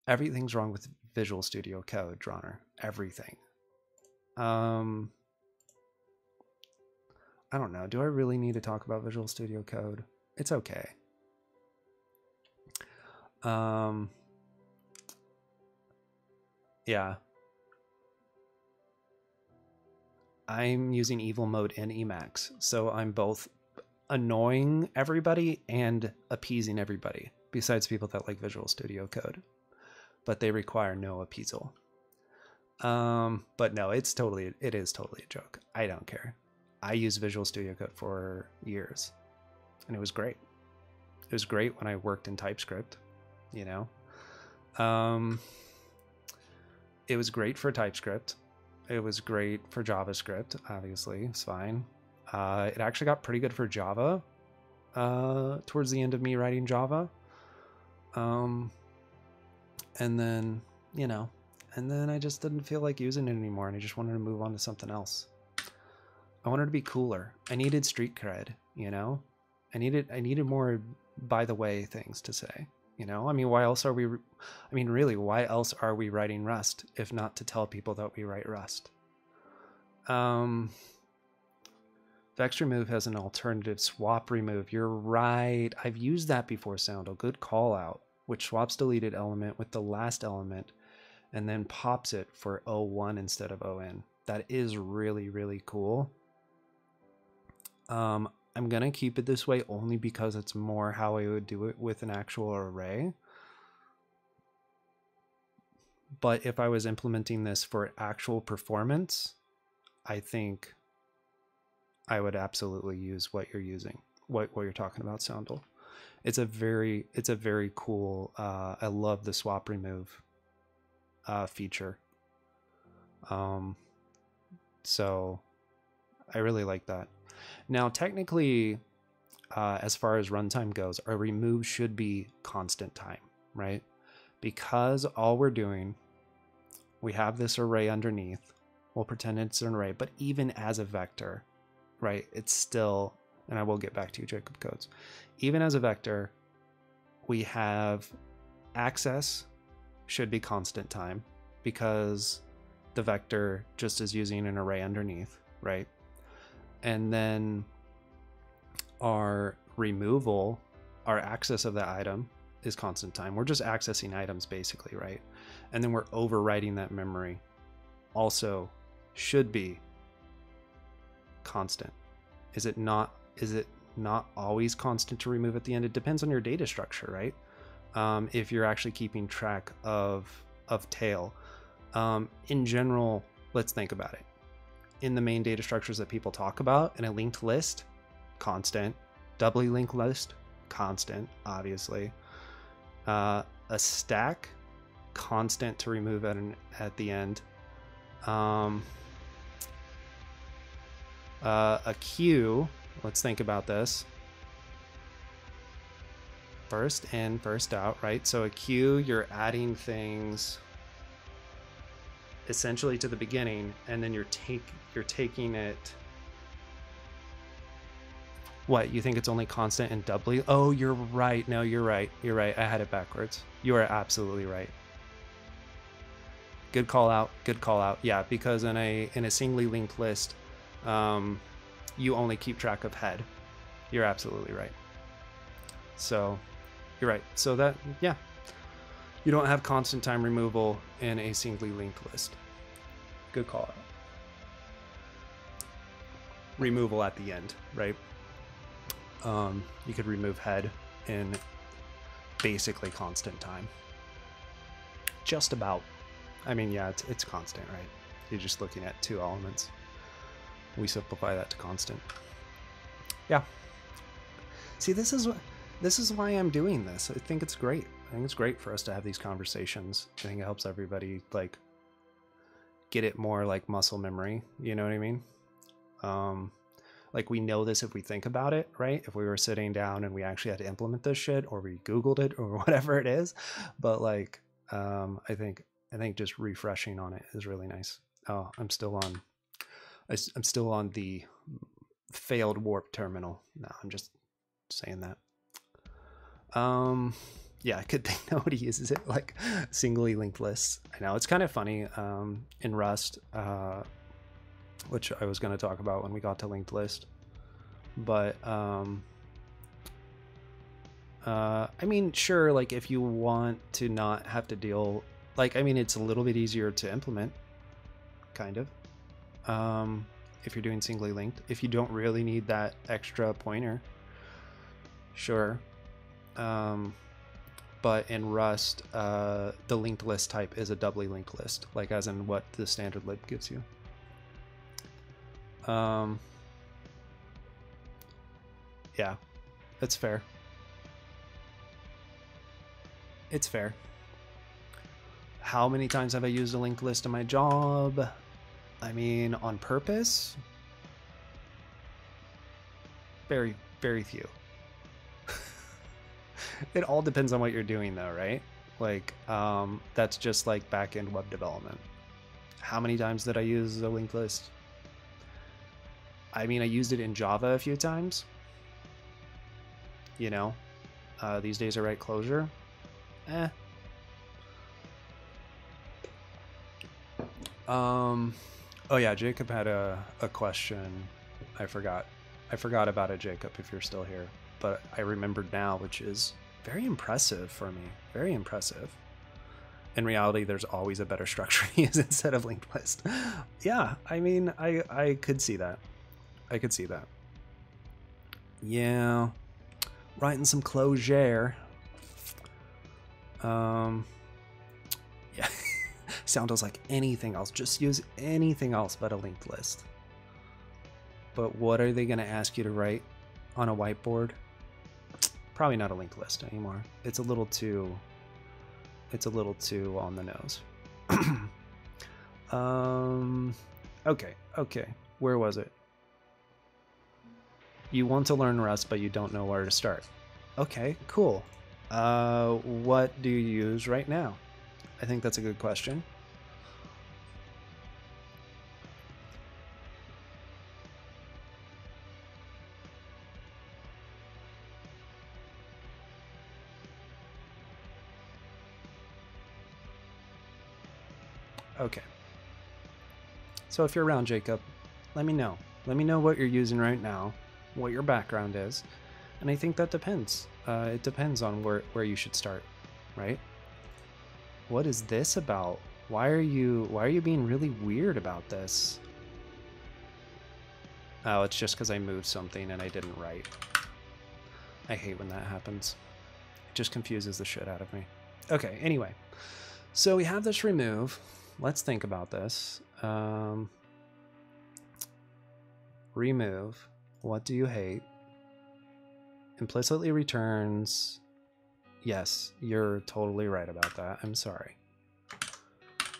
Speaker 1: Everything's wrong with Visual Studio Code, Droner. Everything. I don't know. Do I really need to talk about Visual Studio Code? It's okay. Yeah. I'm using evil mode in Emacs, so I'm both annoying everybody and appeasing everybody, besides people that like Visual Studio Code. But they require no appeasal. But no, it is totally a joke. I don't care. I used Visual Studio Code for years, and it was great. It was great when I worked in TypeScript, you know. It was great for TypeScript. It was great for JavaScript, obviously, it's fine. It actually got pretty good for Java towards the end of me writing Java. And then, you know, and then I just didn't feel like using it anymore, and I just wanted to move on to something else. I wanted to be cooler. I needed street cred, you know? I needed more by the way things to say, you know? I mean, why else are we, really, why else are we writing Rust if not to tell people that we write Rust? Vex remove has an alternative swap remove. You're right. I've used that before, Soundle. Good call out, which swaps deleted element with the last element and then pops it for O1 instead of ON. That is really, really cool. I'm going to keep it this way only because it's more how I would do it with an actual array. But if I was implementing this for actual performance, I think I would absolutely use what you're using, what you're talking about, Soundle. It's a very cool, I love the swap remove feature. So I really like that. Now, technically, as far as runtime goes, our remove should be constant time, right? Because all we're doing, we have this array underneath. We'll pretend it's an array, but even as a vector, right, it's still, and I will get back to you, Jacob Codes. Even as a vector, we have access should be constant time because the vector just is using an array underneath, right? And then our removal, our access of the item is constant time. We're just accessing items basically, right? And then we're overwriting that memory. Also should be constant. Is it not always constant to remove at the end? It depends on your data structure, right? If you're actually keeping track of tail. In general, let's think about it. In the main data structures that people talk about, in a linked list, constant. Doubly linked list, constant, obviously. A stack, constant to remove at the end. A queue, let's think about this. First in, first out, right? So a queue, you're adding things essentially to the beginning, and then you're taking it. What, you think it's only constant and doubly? Oh, you're right. No, you're right. You're right. I had it backwards. You are absolutely right. Good call out. Good call out. Yeah, because in a singly linked list, you only keep track of head. You're absolutely right. So you're right. So that, yeah, you don't have constant time removal in a singly linked list. Good call out. Removal at the end, right? You could remove head in basically constant time. just about. I mean, yeah, it's constant, right? You're just looking at two elements. We simplify that to constant. Yeah. See, this is why I'm doing this. I think it's great. I think it's great for us to have these conversations. I think it helps everybody like get it more like muscle memory. You know what I mean? Like we know this if we think about it, right? If we were sitting down and we actually had to implement this shit, or we Googled it, or whatever it is. But like, I think just refreshing on it is really nice. Oh, I'm still on the failed warp terminal. No, I'm just saying that. Yeah, good thing nobody uses it like singly linked lists. I know it's kind of funny in Rust, which I was going to talk about when we got to linked list. But I mean, sure, like if you want to not have to deal, like, I mean, it's a little bit easier to implement, kind of, if you're doing singly linked. If you don't really need that extra pointer, sure. But in Rust, the linked list type is a doubly linked list, like as in what the standard lib gives you. Yeah, it's fair. It's fair. How many times have I used a linked list in my job? I mean, on purpose? Very, very few. It all depends on what you're doing though, right? Like, that's just like back-end web development. How many times did I use a linked list? I mean, I used it in Java a few times. You know, these days I write Clojure. Oh yeah, Jacob had a question. I forgot about it, Jacob, if you're still here. But I remembered now, which is very impressive for me. Very impressive. In reality, there's always a better structure to use instead of linked list. Yeah, I mean, I could see that. I could see that. Yeah. Writing some Clojure. Yeah. Sounds like anything else. Just use anything else but a linked list. But what are they going to ask you to write on a whiteboard? Probably not a linked list anymore. It's a little too on the nose. Okay. Where was it? You want to learn Rust, but you don't know where to start. Okay, cool. What do you use right now? I think that's a good question. Okay. So if you're around, Jacob, let me know. Let me know what you're using right now, what your background is. And I think that depends. It depends on where you should start, right? What is this about? Why are you being really weird about this? Oh, it's just because I moved something and I didn't write. I hate when that happens. It just confuses the shit out of me. Okay, anyway. So we have this remove. Let's think about this. Remove. What do you hate? Implicitly returns. Yes, you're totally right about that. I'm sorry.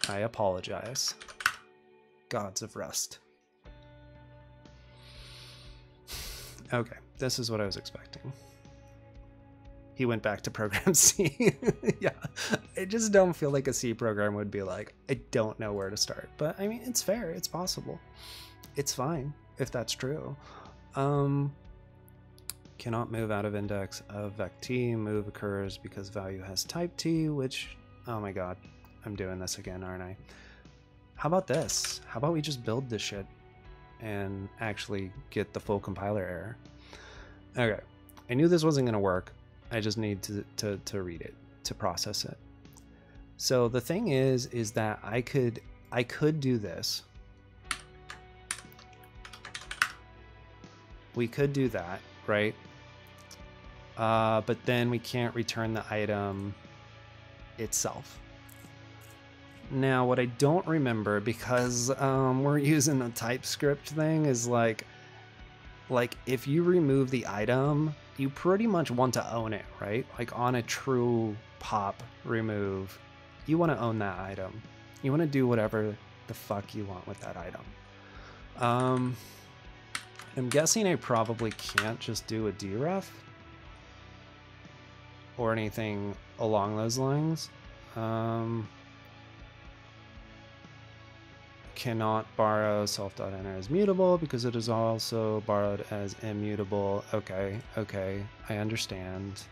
Speaker 1: I apologize. Gods of Rust. Okay, this is what I was expecting. He went back to program C. Yeah, I just don't feel like a C program would be like, I don't know where to start. But I mean, it's fair. It's possible. It's fine if that's true. Cannot move out of index of vec_t. Move occurs because value has type T, which, oh my god, I'm doing this again, aren't I? How about this? How about we just build this shit and actually get the full compiler error? Okay, I knew this wasn't gonna work. I just need to read it, to process it. So the thing is that I could do this. We could do that, right? But then we can't return the item itself. Now, what I don't remember, because we're using a TypeScript thing, is like if you remove the item, you pretty much want to own it, right? Like on a true pop remove, you want to own that item. You want to do whatever the fuck you want with that item. I'm guessing I probably can't just do a deref or anything along those lines. Cannot borrow self.enter as mutable because it is also borrowed as immutable. Okay, I understand.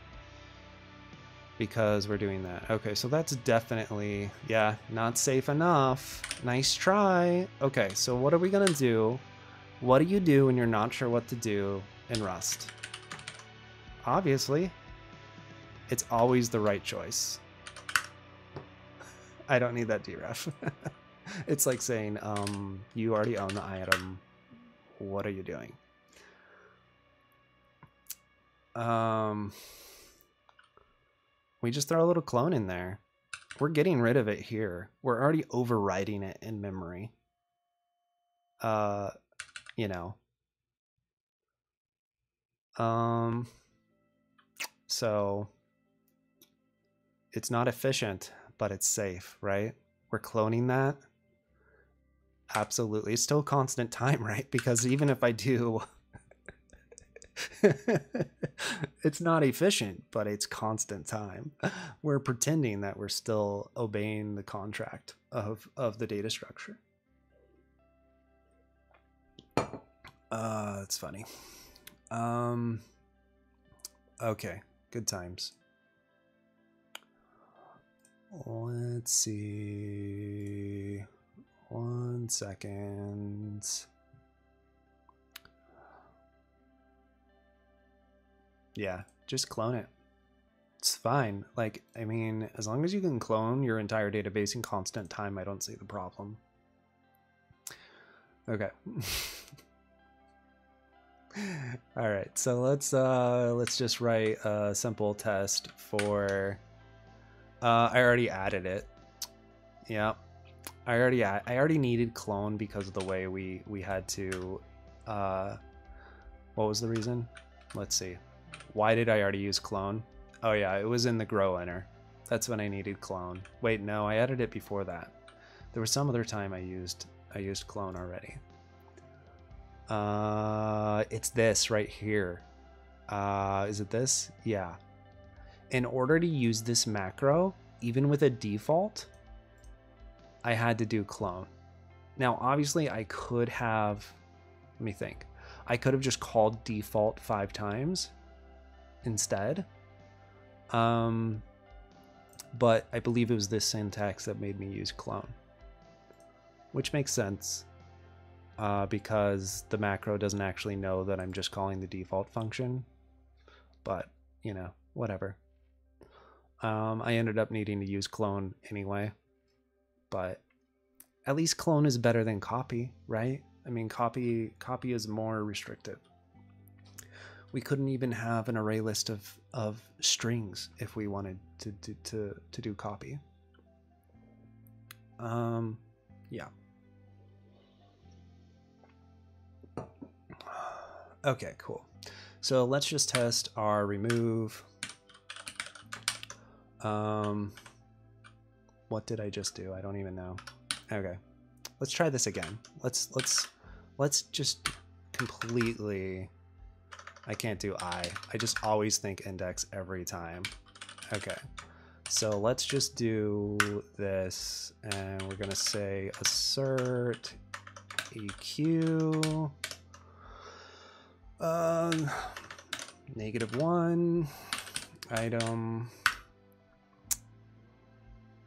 Speaker 1: Because we're doing that. Okay, so that's definitely, yeah, not safe enough. Nice try. Okay, so what are we gonna do? What do you do when you're not sure what to do in Rust? Obviously, it's always the right choice. I don't need that deref. It's like saying, you already own the item. What are you doing? We just throw a little clone in there. We're getting rid of it here. We're already overriding it in memory. You know. So it's not efficient, but it's safe, right? We're cloning that. Absolutely. It's still constant time, right? Because even if I do, it's not efficient, but it's constant time. We're pretending that we're still obeying the contract of the data structure. That's funny. Okay, good times. Let's see. 1 second. Yeah, just clone it. It's fine. Like, I mean, as long as you can clone your entire database in constant time, I don't see the problem. Okay. All right, so let's just write a simple test for I already added it. Yeah. I already needed clone because of the way we had to what was the reason? Let's see. Why did I already use clone? Oh yeah, it was in the grow inner. That's when I needed clone. Wait, no, I added it before that. There was some other time I used clone already. It's this right here. Is it this? Yeah. In order to use this macro, even with a default, I had to do clone. Now, obviously, I could have, let me think. I could have just called default 5 times instead. But I believe it was this syntax that made me use clone, which makes sense because the macro doesn't actually know that I'm just calling the default function. But, you know, whatever. I ended up needing to use clone anyway. But at least clone is better than copy, right? I mean, copy is more restrictive. We couldn't even have an array list of strings if we wanted to do copy. Yeah. Okay, cool. So let's just test our remove. What did I just do? I don't even know. Okay, let's try this again. Let's just completely. I can't do I just always think index every time. Okay, so let's just do this, and we're gonna say assert EQ -1 item.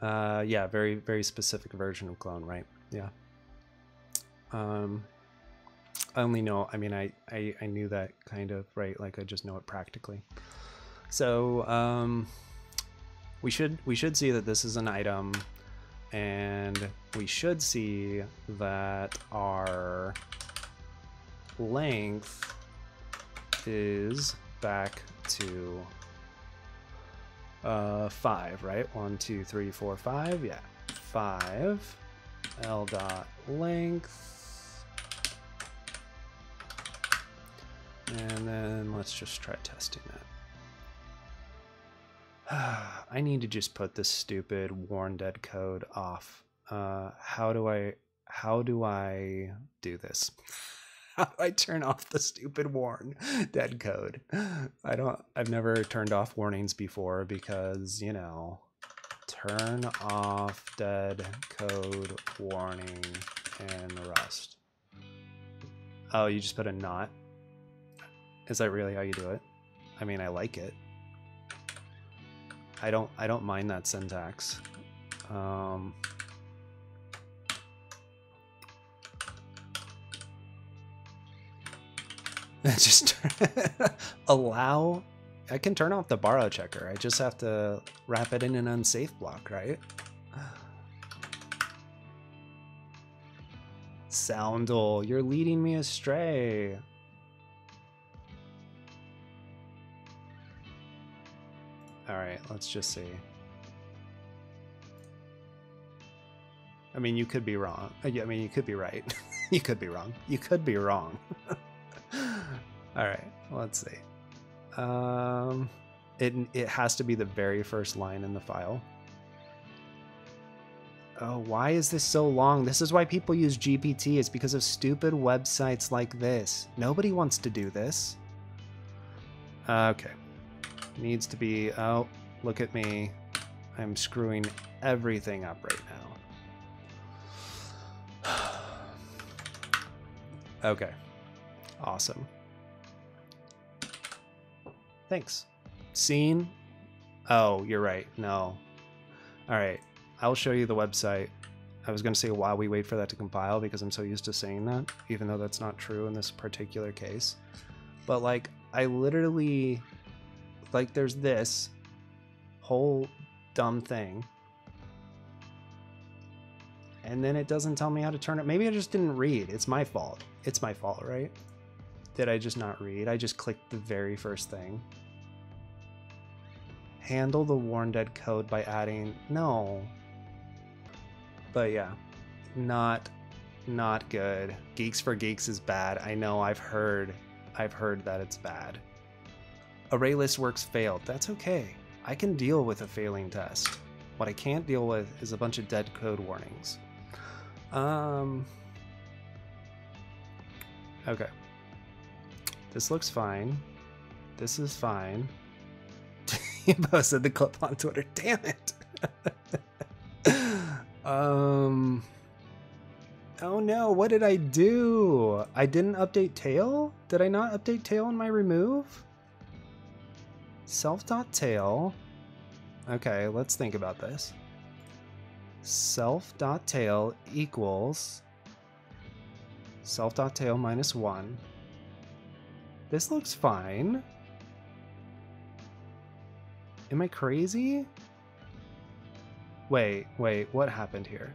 Speaker 1: Yeah, very specific version of clone, right? Yeah. I only know, I mean, I knew that kind of, right? Like I just know it practically. So we should see that this is an item, and we should see that our length is back to 5, right? 1, 2, 3, 4, 5. Yeah, 5 L dot length, and then let's just try testing that. I need to just put this stupid warn dead code off. How do I do this? How do I turn off the stupid warn dead code? I've never turned off warnings before because, you know, turn off dead code warning in Rust. Oh, you just put a not? Is that really how you do it? I mean, I like it. I don't mind that syntax. Just allow. I can turn off the borrow checker. I just have to wrap it in an unsafe block, right? Soundle, you're leading me astray. All right, let's just see. I mean, you could be wrong. I mean, you could be right. You could be wrong. You could be wrong. All right, let's see. It has to be the very first line in the file. Oh, why is this so long? This is why people use GPT. It's because of stupid websites like this. Nobody wants to do this. Okay. Needs to be, oh, look at me. I'm screwing everything up right now. Okay. Awesome. Thanks. Scene? Oh, you're right. No. All right. I'll show you the website. I was going to say while we wait for that to compile because I'm so used to saying that, even though that's not true in this particular case. But like, I literally, like, there's this whole dumb thing. And then it doesn't tell me how to turn it. Maybe I just didn't read. It's my fault. It's my fault, right? Did I just not read? I just clicked the very first thing. Handle the warn dead code by adding, no. But yeah, not good. Geeks for Geeks is bad. I know, I've heard that it's bad. ArrayList works failed. That's okay. I can deal with a failing test. What I can't deal with is a bunch of dead code warnings. Okay. This looks fine. This is fine. You posted the clip on Twitter. Damn it. Oh no, what did I do? I didn't update tail? Did I not update tail in my remove? Self.tail. Okay, let's think about this. Self.tail equals self.tail minus 1. This looks fine. Am I crazy? Wait, what happened here?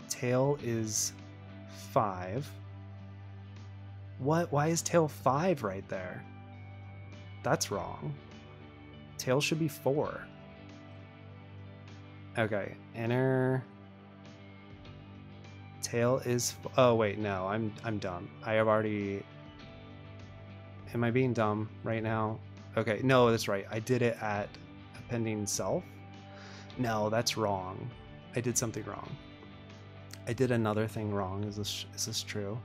Speaker 1: Tail is 5. What? Why is tail 5 right there? That's wrong. Tail should be 4. Okay, enter. Tail is, oh wait, no, I'm dumb. I have already, am I being dumb right now? Okay, no, that's right. I did it at appending self. No, that's wrong. I did something wrong. I did another thing wrong. Is this true?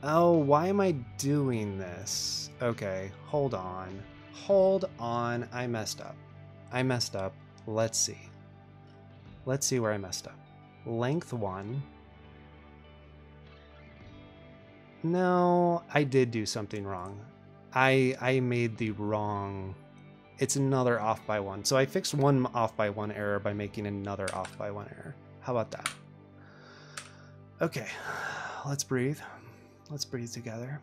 Speaker 1: Oh, why am I doing this? Okay, hold on. Hold on. I messed up. Let's see. Let's see where I messed up. Length 1. No, I did do something wrong. I made the wrong, it's another off by 1. So I fixed one off by 1 error by making another off by 1 error. How about that? Okay, let's breathe. Let's breathe together.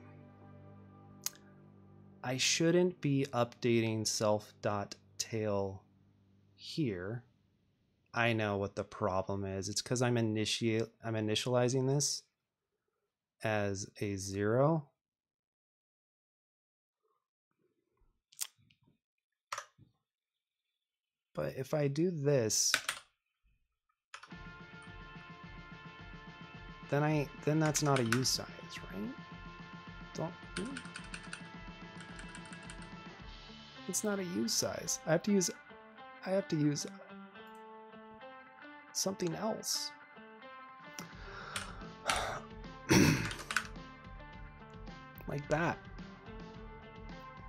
Speaker 1: I shouldn't be updating self.tail here. I know what the problem is. It's because I'm initializing this as a 0. But if I do this, then that's not a use size, right? It's not a use size. I have to use something else. Like that.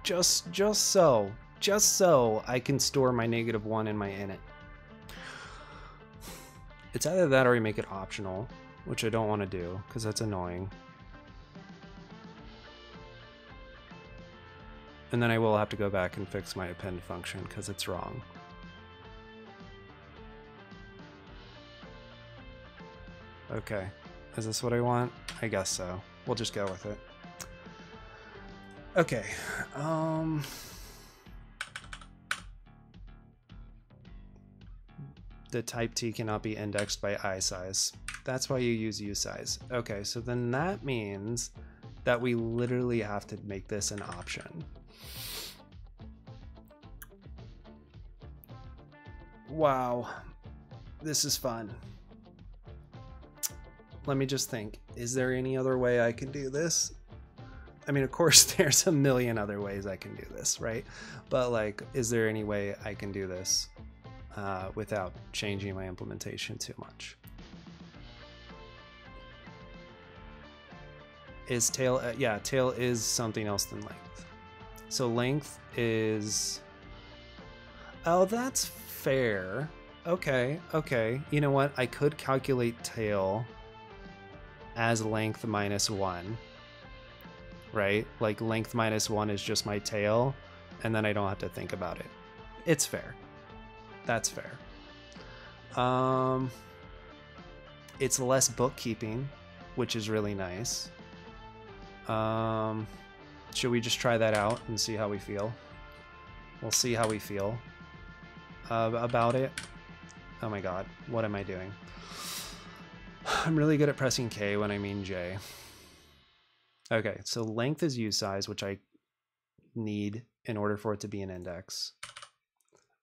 Speaker 1: Just so I can store my -1 in my init. It's either that or we make it optional, which I don't want to do because that's annoying. And then I will have to go back and fix my append function because it's wrong. Okay, is this what I want? I guess so. We'll just go with it. Okay, the type T cannot be indexed by I size. That's why you use U size. Okay, so then that means that we literally have to make this an option. Wow, this is fun. Let me just think, is there any other way I can do this? I mean, of course, there's a million other ways I can do this, right? But like, is there any way I can do this without changing my implementation too much? Is tail, yeah, tail is something else than length. So length is, oh, that's fair. Okay, okay. You know what? I could calculate tail as length -1, right? Like length -1 is just my tail, and then I don't have to think about it. It's fair. That's fair. It's less bookkeeping, which is really nice. Should we just try that out and see how we feel? We'll see how we feel about it. Oh my god, what am I doing? I'm really good at pressing K when I mean J. Okay, so length is U size, which I need in order for it to be an index.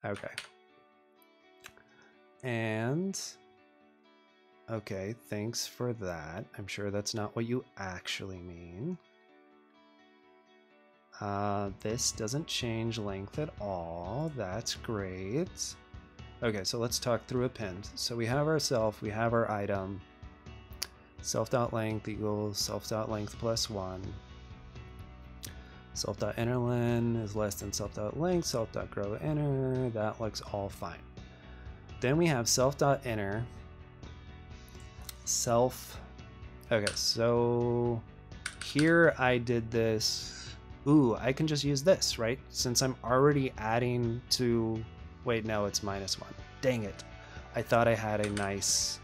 Speaker 1: Okay. And okay, thanks for that. I'm sure that's not what you actually mean. This doesn't change length at all. That's great. Okay, so let's talk through append. So we have our self, we have our item. Self.length equals self.length plus 1. Self.innerlen is less than self.length, self.growInner. That looks all fine. Then we have self.inner. Self. Okay, so here I did this. Ooh, I can just use this, right? Since I'm already adding to. Wait, no, it's -1. Dang it. I thought I had a nice.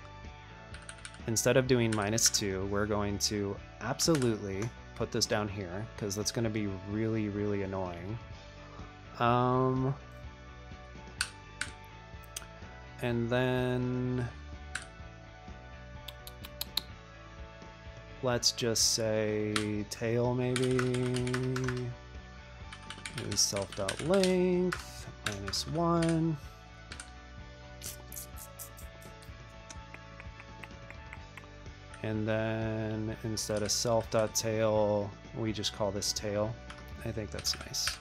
Speaker 1: Instead of doing -2, we're going to absolutely put this down here because that's going to be really, really annoying. And then let's just say tail maybe is self.length -1. And then instead of self.tail, we just call this tail. I think that's nice.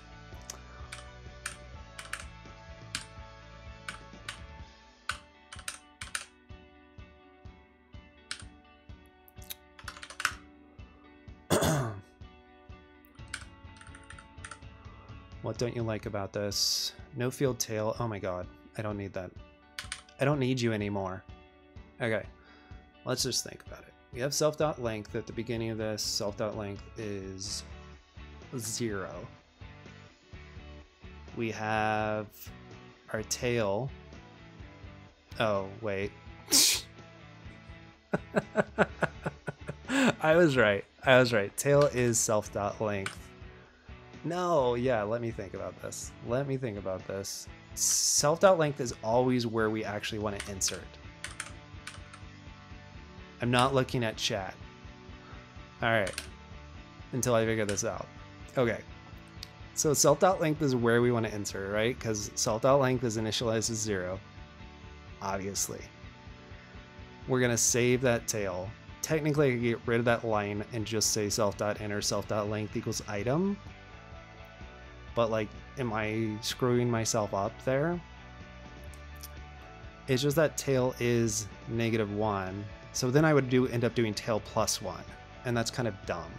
Speaker 1: What don't you like about this? No field tail. Oh my god. I don't need that. I don't need you anymore. Okay. Let's just think about it. We have self.length at the beginning of this. Self.length is 0. We have our tail. Oh, wait. I was right. I was right. Tail is self.length. No, yeah, let me think about this. Let me think about this. Self.length is always where we actually want to insert. I'm not looking at chat. All right. Until I figure this out. Okay. So self.length is where we want to insert, right? Because self.length is initialized as 0. Obviously. We're going to save that tail. technically I could get rid of that line and just say self.inner self.length equals item. But like, am I screwing myself up there? It's just that tail is -1. So then I would end up doing tail +1, and that's kind of dumb.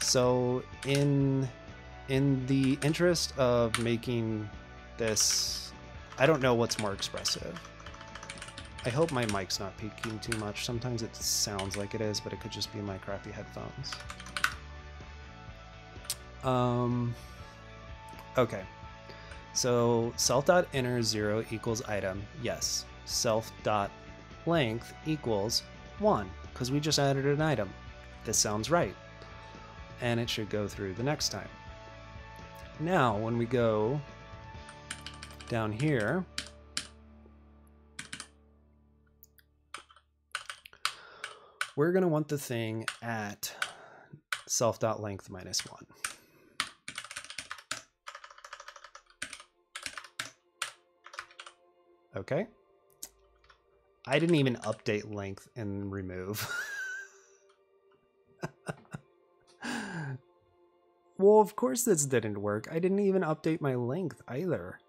Speaker 1: So in the interest of making this, I don't know what's more expressive. I hope my mic's not peaking too much. Sometimes it sounds like it is, but it could just be my crappy headphones. Okay. So self.inner 0 equals item. Yes. Self.length equals 1, because we just added an item. This sounds right. And it should go through the next time. Now, when we go down here, we're going to want the thing at self.length -1. Okay. I didn't even update length and remove. Well, of course this didn't work. I didn't even update my length either.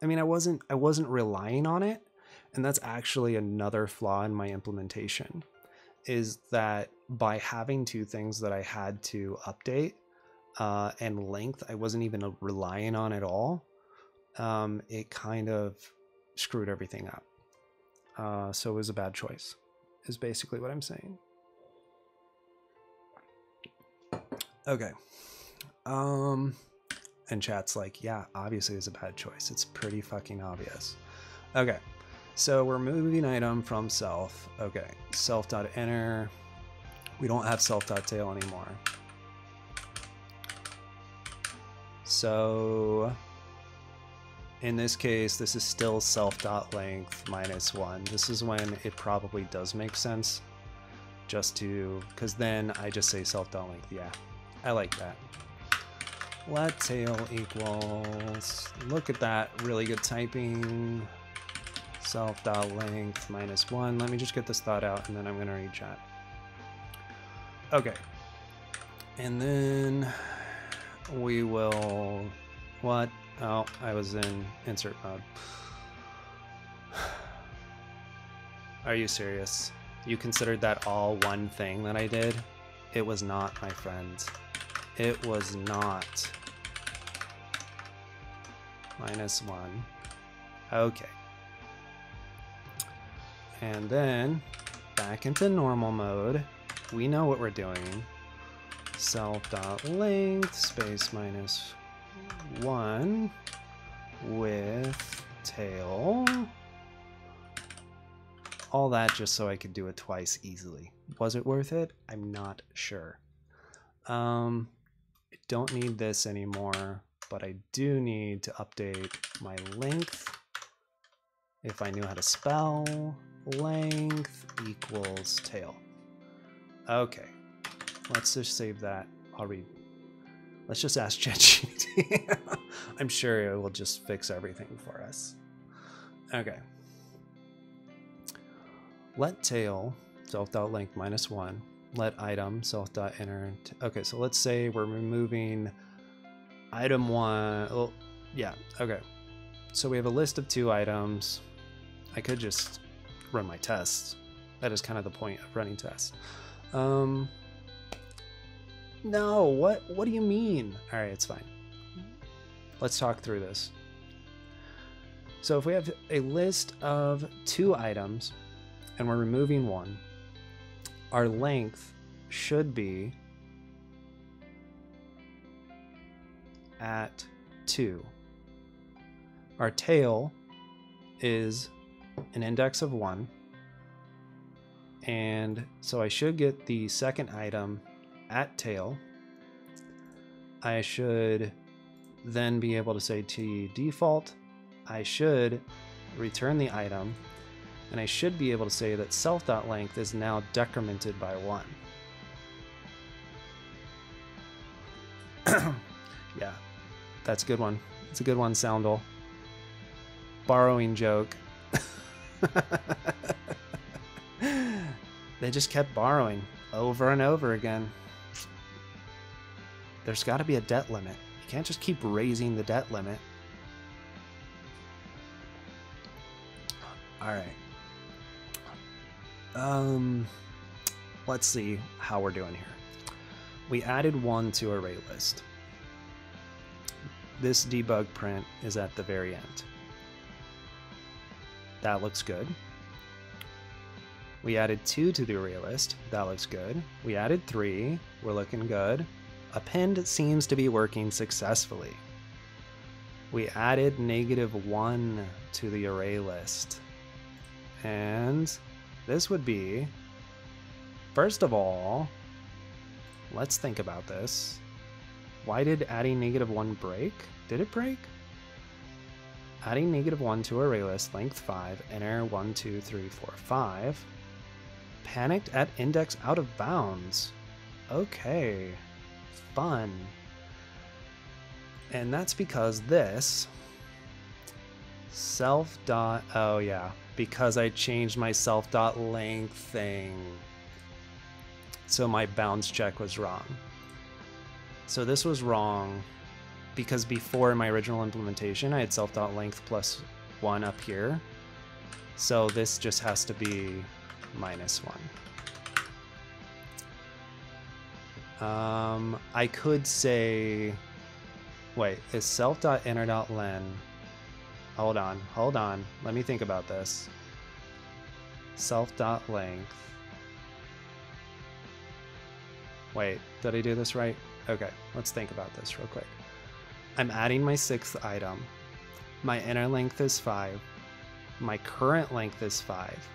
Speaker 1: I mean, I wasn't relying on it, and that's actually another flaw in my implementation, is that by having two things that I had to update and length I wasn't even relying on at all, it kind of screwed everything up. So it was a bad choice, is basically what I'm saying. Okay. And chat's like, yeah, obviously it's a bad choice. It's pretty fucking obvious. Okay. So we're moving item from self. Okay. Self.inner. We don't have self.tail anymore. So in this case, this is still self.length -1. This is when it probably does make sense just to, because then I just say self.length. Yeah, I like that. Let tail equals, look at that, really good typing. Self.length -1. Let me just get this thought out and then I'm gonna read chat. Okay. And then we will, what? Oh, I was in insert mode. Are you serious? You considered that all one thing that I did? It was not, my friends. It was not. -1. Okay. And then back into normal mode. We know what we're doing. Self.length space -1 with tail. All that just so I could do it twice easily. Was it worth it? I'm not sure. I don't need this anymore, but I do need to update my length. If I knew how to spell, length equals tail. Okay, let's just save that. I'll read. Let's just ask ChatGPT. I'm sure it will just fix everything for us. Okay. Let tail, self.length -1. Let item, self.inner. Okay, so let's say we're removing item 1. Oh, yeah, okay. So we have a list of 2 items. I could just run my tests. That is kind of the point of running tests. No, what do you mean? All right, it's fine. Let's talk through this. So if we have a list of 2 items and we're removing 1, our length should be at 2. Our tail is an index of 1. And so I should get the second item at tail. I should then be able to say to default. I should return the item. And I should be able to say that self.length is now decremented by 1. Yeah, that's a good one. It's a good one, Soundle. Borrowing joke. They just kept borrowing over and over again. There's got to be a debt limit. You can't just keep raising the debt limit. All right. Let's see how we're doing here. We added 1 to ArrayList. This debug print is at the very end. That looks good. We added 2 to the ArrayList. That looks good. We added 3. We're looking good. Append seems to be working successfully. We added -1 to the ArrayList. And this would be, first of all, let's think about this. Why did adding -1 break? Did it break? Adding -1 to ArrayList, length 5, enter 1, 2, 3, 4, 5. Panicked at index out of bounds. Okay, fun. And that's because this self dot, oh yeah, because I changed my self dot length thing. So my bounds check was wrong. So this was wrong because before in my original implementation, I had self dot length +1 up here. So this just has to be -1. I could say, wait, is self.inner.len. Hold on. Let me think about this. Self.length. Wait, did I do this right? Okay, let's think about this real quick. I'm adding my 6th item. My inner length is 5. My current length is 5.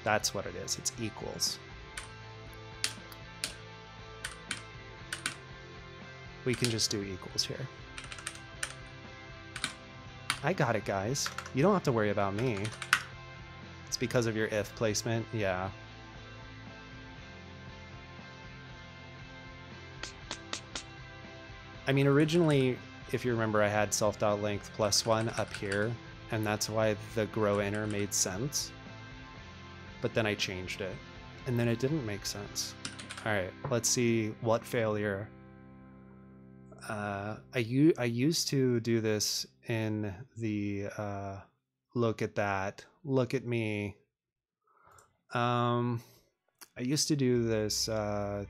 Speaker 1: That's what it is. It's equals. We can just do equals here. I got it, guys. You don't have to worry about me. It's because of your if placement. Yeah. I mean, originally, if you remember, I had self.length +1 up here, and that's why the grow inner made sense. But then I changed it, and then it didn't make sense. All right, let's see what failure. I used to do this in the look at that, look at me. I used to do this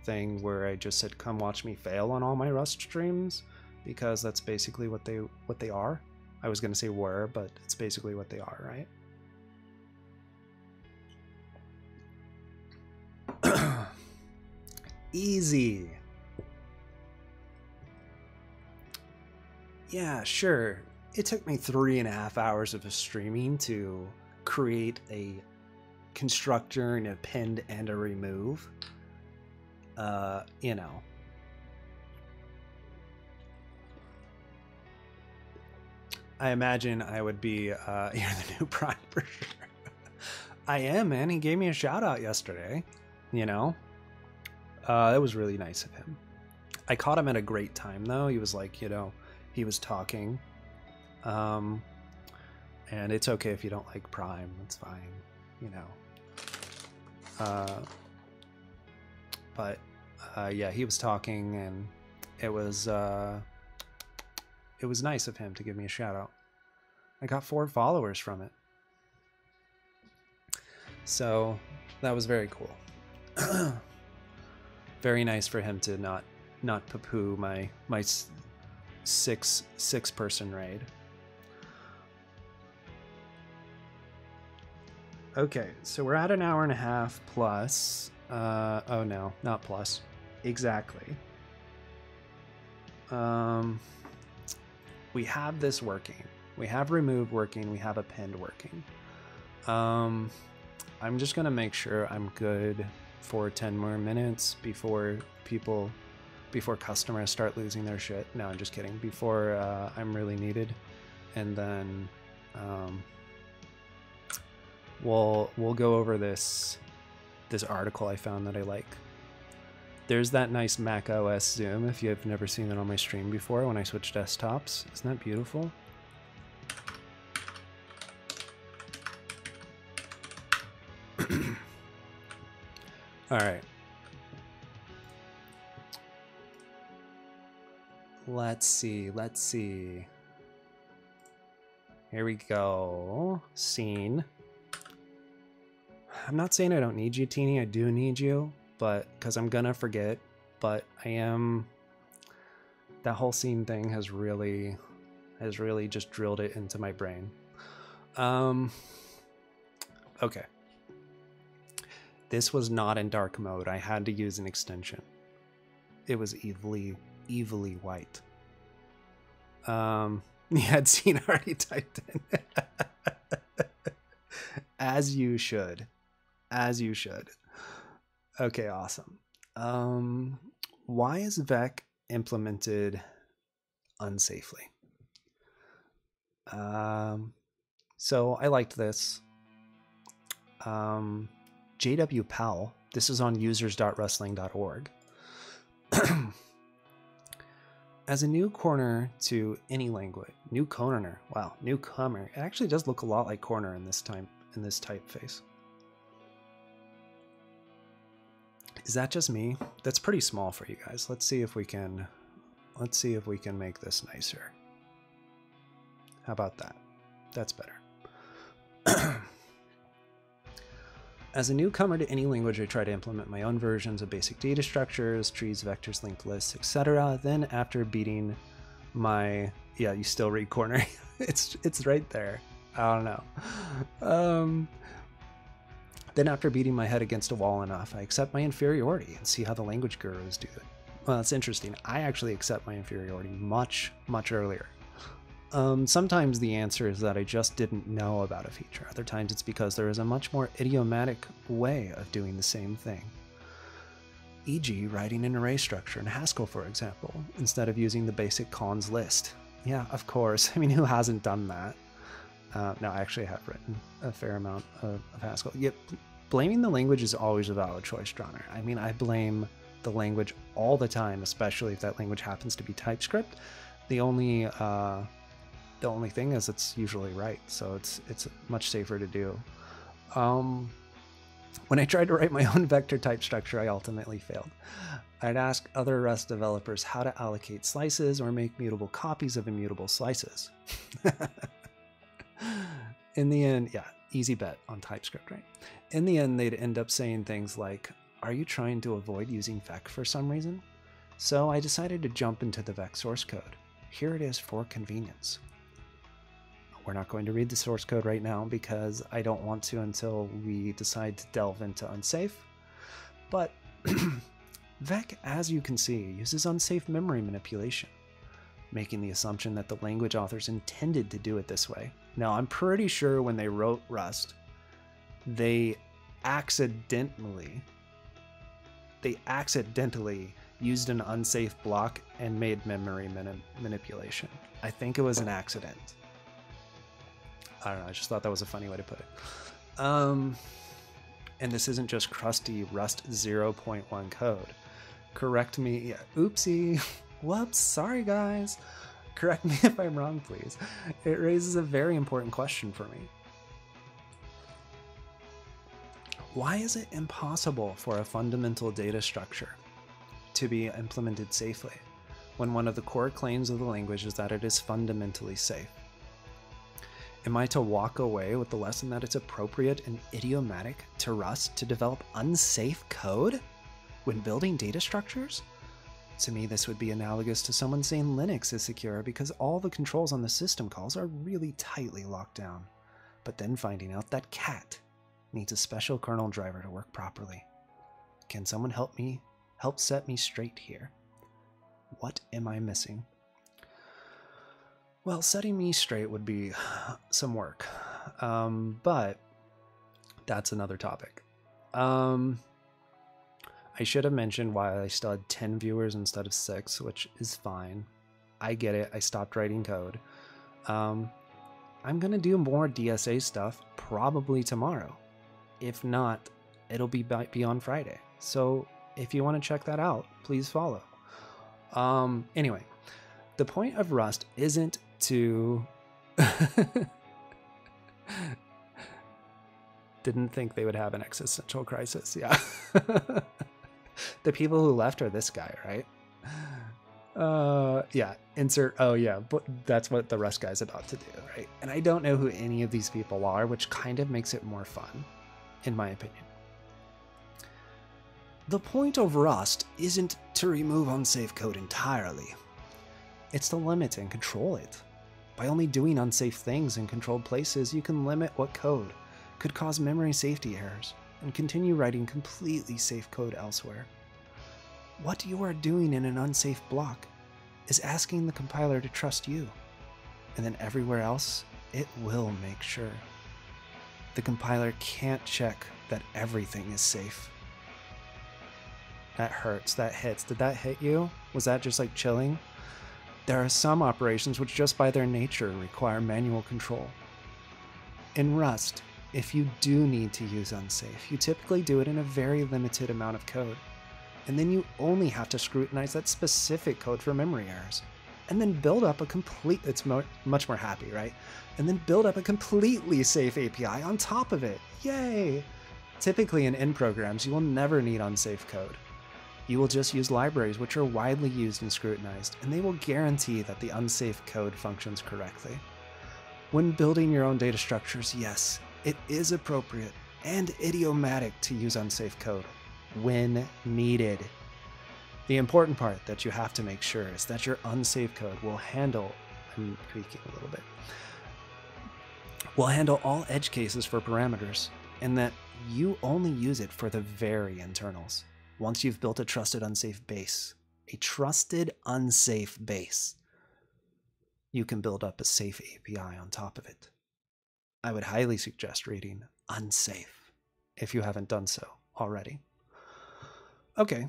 Speaker 1: thing where I just said, "Come watch me fail" on all my Rust streams, because that's basically what they are. I was gonna say were, but it's basically what they are, right? Easy. Yeah, sure. It took me 3.5 hours of streaming to create a constructor, an append, and a remove. You know. I imagine I would be, you're the new Prime for sure. I am, man. He gave me a shout out yesterday, you know. That was really nice of him. I caught him at a great time, though. He was like, you know, he was talking. And it's okay if you don't like Prime. It's fine, you know. But yeah, he was talking, and it was nice of him to give me a shout out. I got 4 followers from it. So that was very cool. Very nice for him to not poo-poo my six person raid. Okay, so we're at 1.5 hours plus. Oh no, not plus. Exactly. We have this working. We have remove working. We have append working. I'm just gonna make sure I'm good for 10 more minutes before customers start losing their shit. No, I'm just kidding. Before I'm really needed, and then we'll go over this article I found that I like. There's that nice Mac OS zoom if you've never seen it on my stream before when I switch desktops. Isn't that beautiful? All right. Let's see. Here we go. Scene. I'm not saying I don't need you, Teeny. I do need you, but because I'm gonna forget. But I am. That whole scene thing has really just drilled it into my brain. Okay. This was not in dark mode. I had to use an extension. It was evilly white. You had seen already typed in. As you should. Okay, awesome. Why is Vec implemented unsafely? So I liked this. JW Powell, this is on users.rustling.org. As a new corner to any language, newcomer, it actually does look a lot like corner in this typeface. Is that just me? That's pretty small for you guys. Let's see if we can make this nicer. How about that? That's better. As a newcomer to any language, I try to implement my own versions of basic data structures, trees, vectors, linked lists, etc. Then after beating my... Yeah, you still read corner. It's right there. I don't know. Then after beating my head against a wall enough, I accept my inferiority and see how the language gurus do it. Well, it's interesting. I actually accept my inferiority much earlier. Sometimes the answer is that I just didn't know about a feature. Other times it's because there is a much more idiomatic way of doing the same thing. E.g., writing an array structure in Haskell, for example, instead of using the basic cons list. Yeah, of course. I mean, who hasn't done that? No, I actually have written a fair amount of Haskell. Yep, blaming the language is always a valid choice, Droner. I mean, I blame the language all the time, especially if that language happens to be TypeScript. The only thing is it's usually right, so it's much safer to do. When I tried to write my own vector type structure, I ultimately failed. I'd ask other Rust developers how to allocate slices or make mutable copies of immutable slices. In the end, yeah, easy bet on TypeScript, right? In the end, they'd end up saying things like, "Are you trying to avoid using Vec for some reason?" So I decided to jump into the Vec source code. Here it is for convenience. We're not going to read the source code right now because I don't want to until we decide to delve into unsafe. But Vec, as you can see, uses unsafe memory manipulation, making the assumption that the language authors intended to do it this way. Now, I'm pretty sure when they wrote Rust, they accidentally used an unsafe block and made memory manipulation. I think it was an accident. I don't know, I just thought that was a funny way to put it. And this isn't just crusty Rust 0.1 code. Correct me, yeah, oopsie, whoops, sorry guys. Correct me if I'm wrong, please. It raises a very important question for me. Why is it impossible for a fundamental data structure to be implemented safely when one of the core claims of the language is that it is fundamentally safe? Am I to walk away with the lesson that it's appropriate and idiomatic to Rust to develop unsafe code when building data structures? To me, this would be analogous to someone saying Linux is secure because all the controls on the system calls are really tightly locked down, but then finding out that cat needs a special kernel driver to work properly. Can someone help set me straight here? What am I missing? Well, setting me straight would be some work, but that's another topic. I should have mentioned why I still had 10 viewers instead of 6, which is fine. I get it. I stopped writing code. I'm going to do more DSA stuff probably tomorrow. If not, it'll be on Friday. So if you want to check that out, please follow. Anyway, the point of Rust isn't to didn't think they would have an existential crisis. Yeah. The people who left are this guy, right? Yeah, insert, oh yeah, but that's what the Rust guy's about to do, right? And I don't know who any of these people are, which kind of makes it more fun, in my opinion. The point of Rust isn't to remove unsafe code entirely. It's to limit and control it. By only doing unsafe things in controlled places, you can limit what code could cause memory safety errors and continue writing completely safe code elsewhere. What you are doing in an unsafe block is asking the compiler to trust you, and then everywhere else, it will make sure. The compiler can't check that everything is safe. That hurts, that hits. Did that hit you? Was that just like chilling? There are some operations which just by their nature require manual control. In Rust, if you do need to use unsafe, you typically do it in a very limited amount of code. And then you only have to scrutinize that specific code for memory errors. And then build up a it's much more happy, right? And then build up a completely safe API on top of it. Yay! Typically in N programs, you will never need unsafe code. You will just use libraries which are widely used and scrutinized, and they will guarantee that the unsafe code functions correctly. When building your own data structures, yes, it is appropriate and idiomatic to use unsafe code when needed. The important part that you have to make sure is that your unsafe code will handle, I'm tweaking a little bit, will handle all edge cases for parameters, and that you only use it for the very internals. Once you've built a trusted unsafe base, you can build up a safe API on top of it. I would highly suggest reading Unsafe if you haven't done so already. Okay,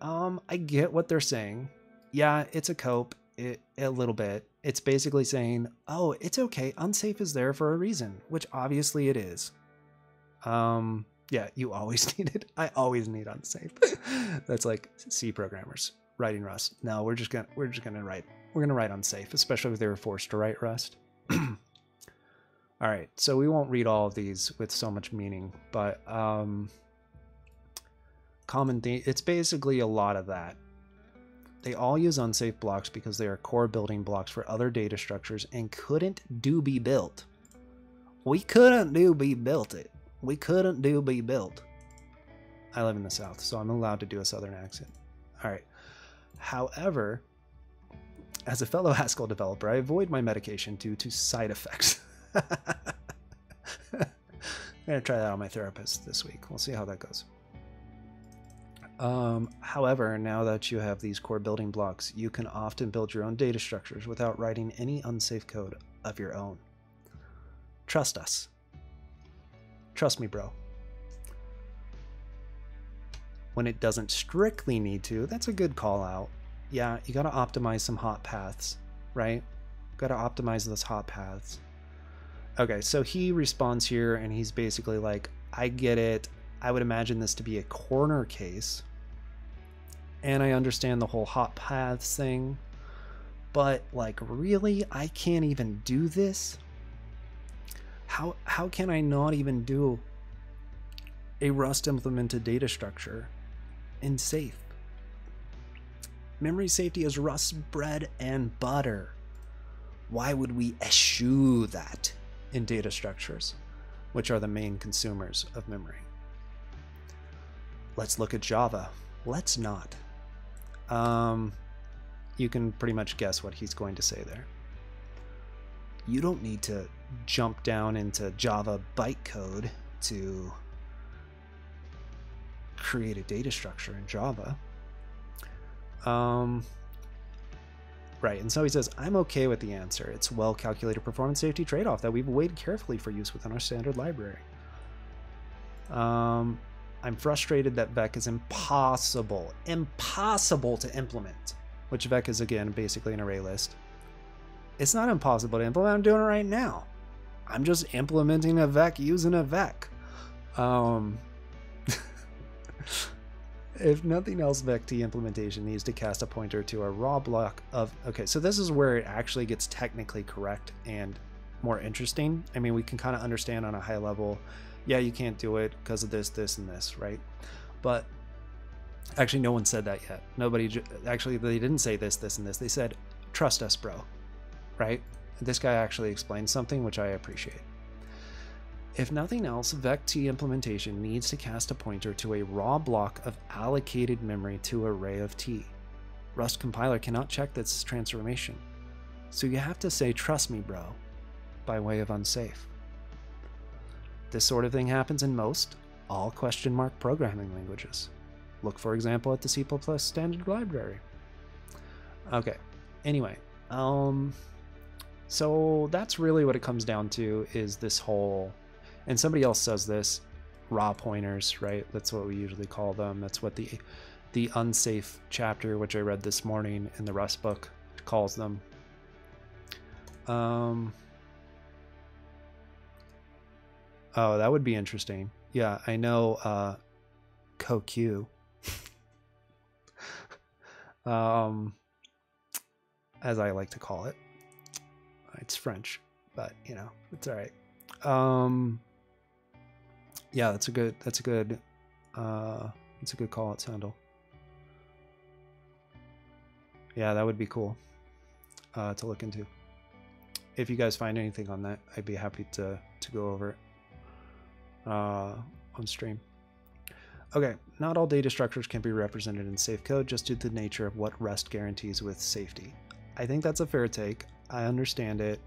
Speaker 1: I get what they're saying. Yeah, it's a cope, a little bit. It's basically saying, oh, it's okay, unsafe is there for a reason, which obviously it is. Yeah, you always need it. I always need unsafe. That's like C programmers writing Rust. No, we're gonna write unsafe, especially if they were forced to write Rust. All right, so we won't read all of these with so much meaning, but common theme, it's basically a lot of that. They all use unsafe blocks because they are core building blocks for other data structures and couldn't be built. We couldn't be built it. We couldn't be built. I live in the South, so I'm allowed to do a Southern accent. All right. However, as a fellow Haskell developer, I avoid my medication due to side effects. I'm going to try that on my therapist this week. We'll see how that goes. However, now that you have these core building blocks, you can often build your own data structures without writing any unsafe code of your own. Trust us. Trust me, bro. When it doesn't strictly need to, that's a good call out. Yeah, you got to optimize some hot paths, right? Got to optimize those hot paths. Okay, so he responds here and he's basically like, I get it. I would imagine this to be a corner case. And I understand the whole hot paths thing. But like, really? I can't even do this? How can I not even do a Rust implemented data structure in safe? Memory safety is Rust's bread and butter. Why would we eschew that in data structures, which are the main consumers of memory? Let's look at Java. Let's not. You can pretty much guess what he's going to say there. You don't need to jump down into Java bytecode to create a data structure in Java. Right, and so he says, I'm okay with the answer. It's a well-calculated performance safety trade-off that we've weighed carefully for use within our standard library. I'm frustrated that VEC is impossible to implement, which VEC is, again, basically an array list. It's not impossible to implement. I'm doing it right now. I'm just implementing a VEC using a VEC. If nothing else, VEC-T implementation needs to cast a pointer to a raw block of... Okay, so this is where it actually gets technically correct and more interesting. I mean, we can kind of understand on a high level yeah, you can't do it because of this, this, and this, right? But actually, no one said that yet. Nobody, actually, they didn't say this, this, and this. They said, trust us, bro, right? And this guy actually explained something, which I appreciate. If nothing else, vec_t implementation needs to cast a pointer to a raw block of allocated memory to array of t. Rust compiler cannot check this transformation. So you have to say, trust me, bro, by way of unsafe. This sort of thing happens in most, all question mark programming languages. Look, for example, at the C++ standard library. Okay, anyway, so that's really what it comes down to, is this whole, and somebody else says this, raw pointers, right? That's what we usually call them. That's what the unsafe chapter, which I read this morning in the Rust book, calls them. Oh, that would be interesting. Yeah, I know CoQ. As I like to call it. It's French, but you know, it's all right. Yeah, that's a good call out, Sandal. Yeah, that would be cool to look into. If you guys find anything on that, I'd be happy to go over it on stream. Okay, not all data structures can be represented in safe code just due to the nature of what Rust guarantees with safety. I think that's a fair take. I understand it.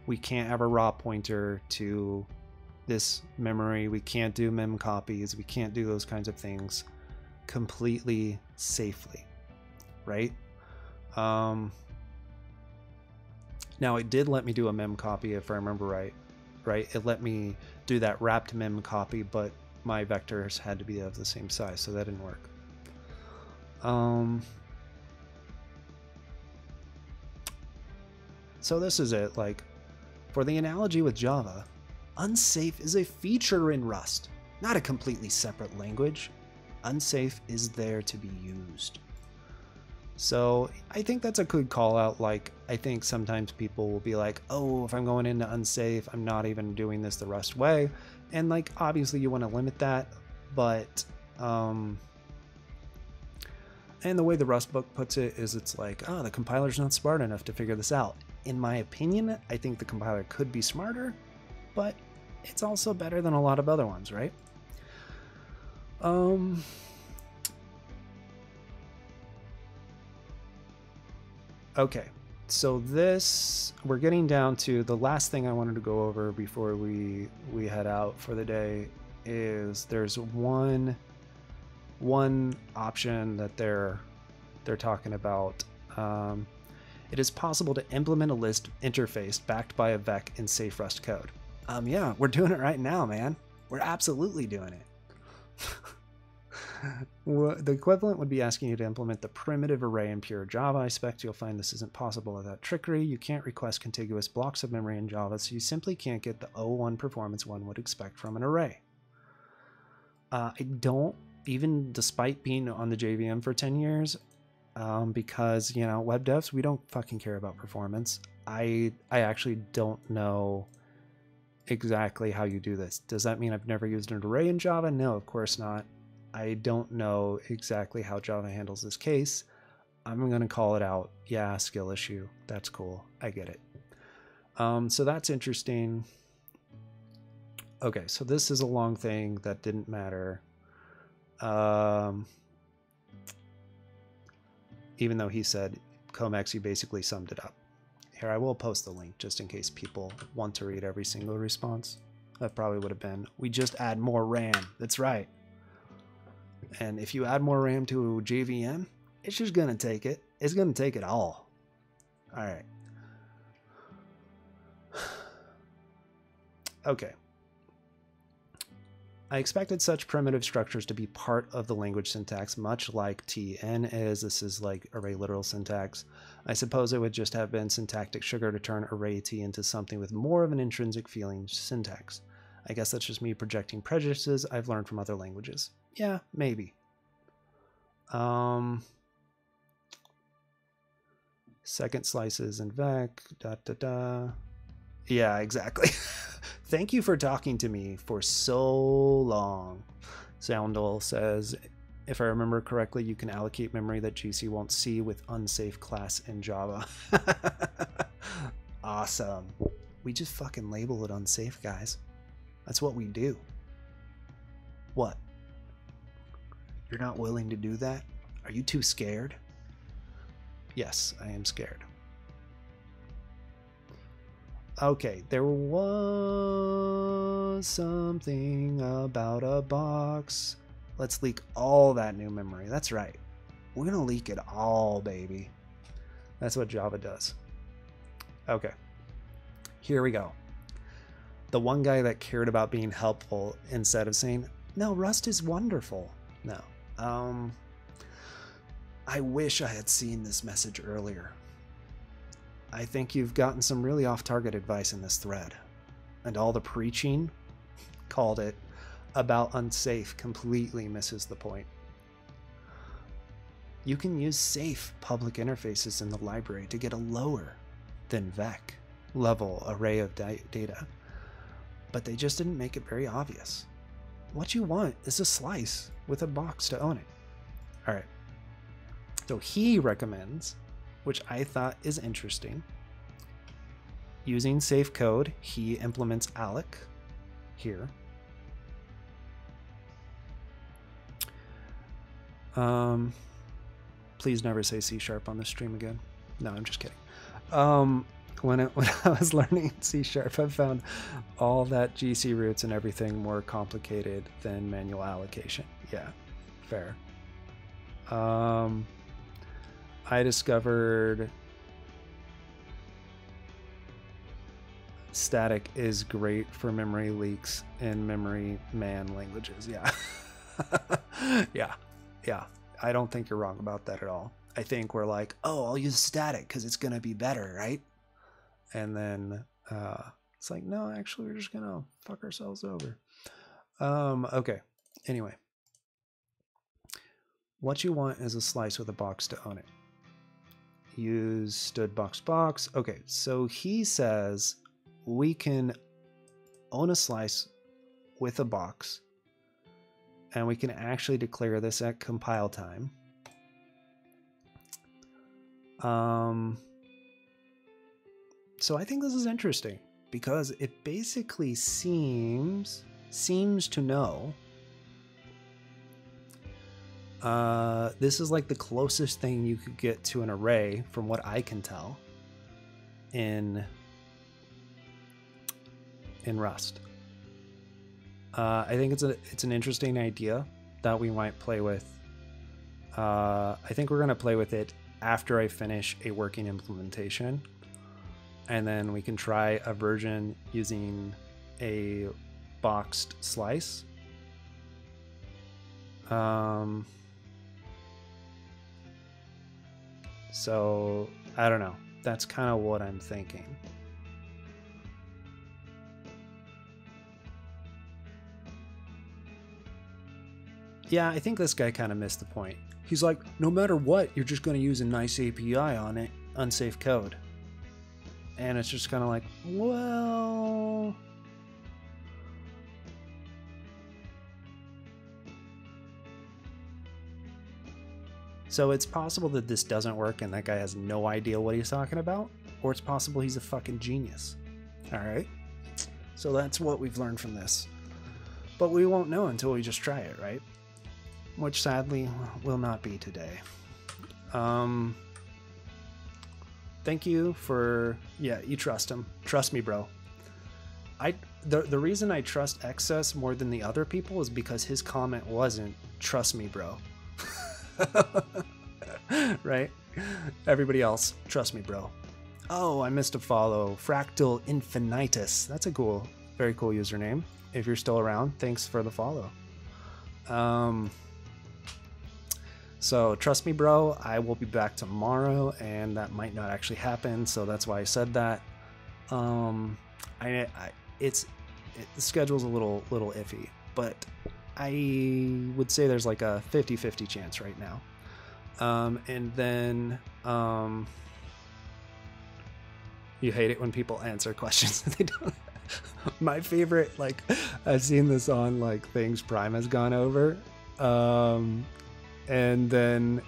Speaker 1: We can't have a raw pointer to this memory. We can't do mem copies. We can't do those kinds of things completely safely, right? Now it did let me do a mem copy if I remember right? It let me do that wrapped mem copy, but my vectors had to be of the same size, so that didn't work. So this is it. Like, for the analogy with Java, unsafe is a feature in Rust, not a completely separate language. Unsafe is there to be used. So I think that's a good call out. Like, I think sometimes people will be like, oh, if I'm going into unsafe, I'm not even doing this the Rust way. And like, obviously you want to limit that, but, and the way the Rust book puts it is it's like, oh, the compiler's not smart enough to figure this out. In my opinion, I think the compiler could be smarter, but it's also better than a lot of other ones, right? Okay, so this, we're getting down to the last thing I wanted to go over before we head out for the day, is there's one option that they're talking about. It is possible to implement a list interface backed by a vec in safe Rust code. Yeah, we're doing it right now, man. We're absolutely doing it. The equivalent would be asking you to implement the primitive array in pure Java. I expect you'll find this isn't possible without trickery. You can't request contiguous blocks of memory in Java, so you simply can't get the O1 performance one would expect from an array. I don't, even despite being on the JVM for 10 years, because, you know, web devs, we don't fucking care about performance. I actually don't know exactly how you do this. Does that mean I've never used an array in Java? No, of course not. I don't know exactly how Java handles this case. I'm going to call it out. Yeah, skill issue. That's cool. I get it. So that's interesting. Okay, so this is a long thing that didn't matter. Even though he said, Comex, you basically summed it up. Here, I will post the link just in case people want to read every single response. That probably would have been, we just add more RAM. That's right. And if you add more RAM to JVM, it's just going to take it. It's going to take it all. All right. Okay. I expected such primitive structures to be part of the language syntax, much like TN is. This is like array literal syntax. I suppose it would just have been syntactic sugar to turn array T into something with more of an intrinsic feeling syntax. I guess that's just me projecting prejudices I've learned from other languages. Yeah, maybe. Second slices and vec, Yeah, exactly. Thank you for talking to me for so long. Soundle says, if I remember correctly, you can allocate memory that GC won't see with unsafe class in Java. Awesome. We just fucking label it unsafe, guys. That's what we do. What? You're not willing to do that? Are you too scared? Yes, I am scared. Okay, there was something about a box. Let's leak all that new memory. That's right. We're gonna leak it all, baby. That's what Java does. Okay, here we go. The one guy that cared about being helpful instead of saying, no, Rust is wonderful. No. I wish I had seen this message earlier. I think you've gotten some really off-target advice in this thread. And all the preaching, called it, about unsafe completely misses the point. You can use safe public interfaces in the library to get a lower than VEC level array of data, but they just didn't make it very obvious. What you want is a slice with a box to own it. All right. So he recommends, which I thought is interesting, using safe code. He implements alloc here. Please never say C# on this stream again. No, I'm just kidding. When I was learning C#, I found all that GC roots and everything more complicated than manual allocation. Yeah, fair. I discovered static is great for memory leaks in memory man languages. Yeah. Yeah. I don't think you're wrong about that at all. I think we're like, oh, I'll use static because it's going to be better, right? And then it's like, no, actually, we're just going to fuck ourselves over. Okay. Anyway. What you want is a slice with a box to own it. Use std box. Okay, so he says we can own a slice with a box, and we can actually declare this at compile time. So I think this is interesting because it basically seems to know this is like the closest thing you could get to an array from what I can tell in Rust. I think it's an interesting idea that we might play with. I think we're going to play with it after I finish a working implementation, and then we can try a version using a boxed slice. So I don't know. That's kind of what I'm thinking. Yeah, I think this guy kind of missed the point. He's like, no matter what, you're just going to use a nice API on it, unsafe code. And it's just kind of like, well... So it's possible that this doesn't work and that guy has no idea what he's talking about, or it's possible he's a fucking genius. All right. So that's what we've learned from this. But we won't know until we just try it, right? Which sadly will not be today. Thank you for, yeah, you trust him. Trust me, bro. The reason I trust Excess more than the other people is because his comment wasn't, trust me, bro. Right? Everybody else, trust me, bro. Oh, I missed a follow. Fractal Infinitus. That's a cool, very cool username. If you're still around, thanks for the follow. So trust me, bro, I will be back tomorrow, and that might not actually happen, so that's why I said that. The schedule's a little iffy, but I would say there's like a 50-50 chance right now. And then you hate it when people answer questions that they don't. My favorite, like, I've seen this on like things Prime has gone over, and then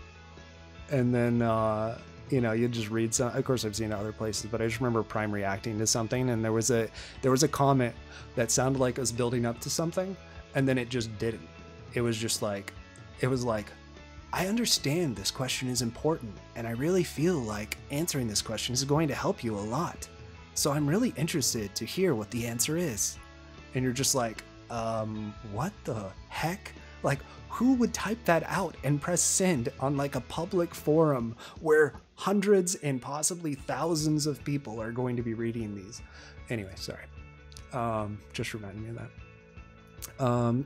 Speaker 1: you know, you just read some. Of course, I've seen it other places, but I just remember Prime reacting to something, and there was a comment that sounded like it was building up to something, and then it just didn't. It was just like, I understand this question is important, and I really feel like answering this question is going to help you a lot. So I'm really interested to hear what the answer is. And you're just like, what the heck? Like, who would type that out and press send on like a public forum where hundreds and possibly thousands of people are going to be reading these? Anyway, sorry. Just reminded me of that.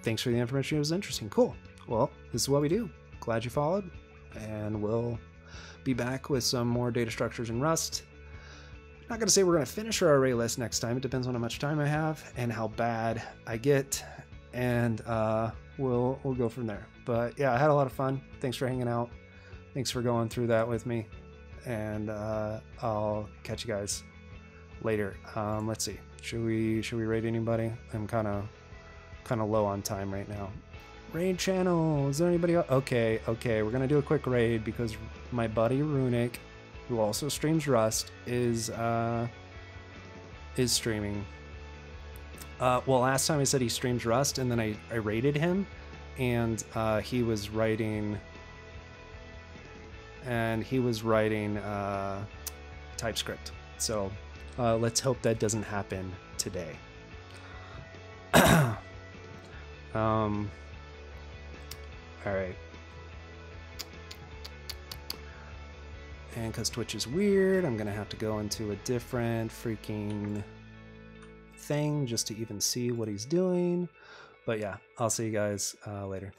Speaker 1: Thanks for the information. It was interesting. Cool. Well, this is what we do. Glad you followed, and we'll be back with some more data structures in Rust. Not going to say we're going to finish our array list next time. It depends on how much time I have and how bad I get, and we'll go from there. But yeah, I had a lot of fun. Thanks for hanging out. Thanks for going through that with me, and I'll catch you guys later. Let's see. Should we rate anybody? I'm kind of low on time right now. Raid channel. Is there anybody else? Okay. We're gonna do a quick raid because my buddy Runic, who also streams Rust, is streaming. Well, last time I said he streams Rust, and then I raided him, and he was writing TypeScript. So let's hope that doesn't happen today. All right. And because Twitch is weird, I'm going to have to go into a different freaking thing just to even see what he's doing. But yeah, I'll see you guys later.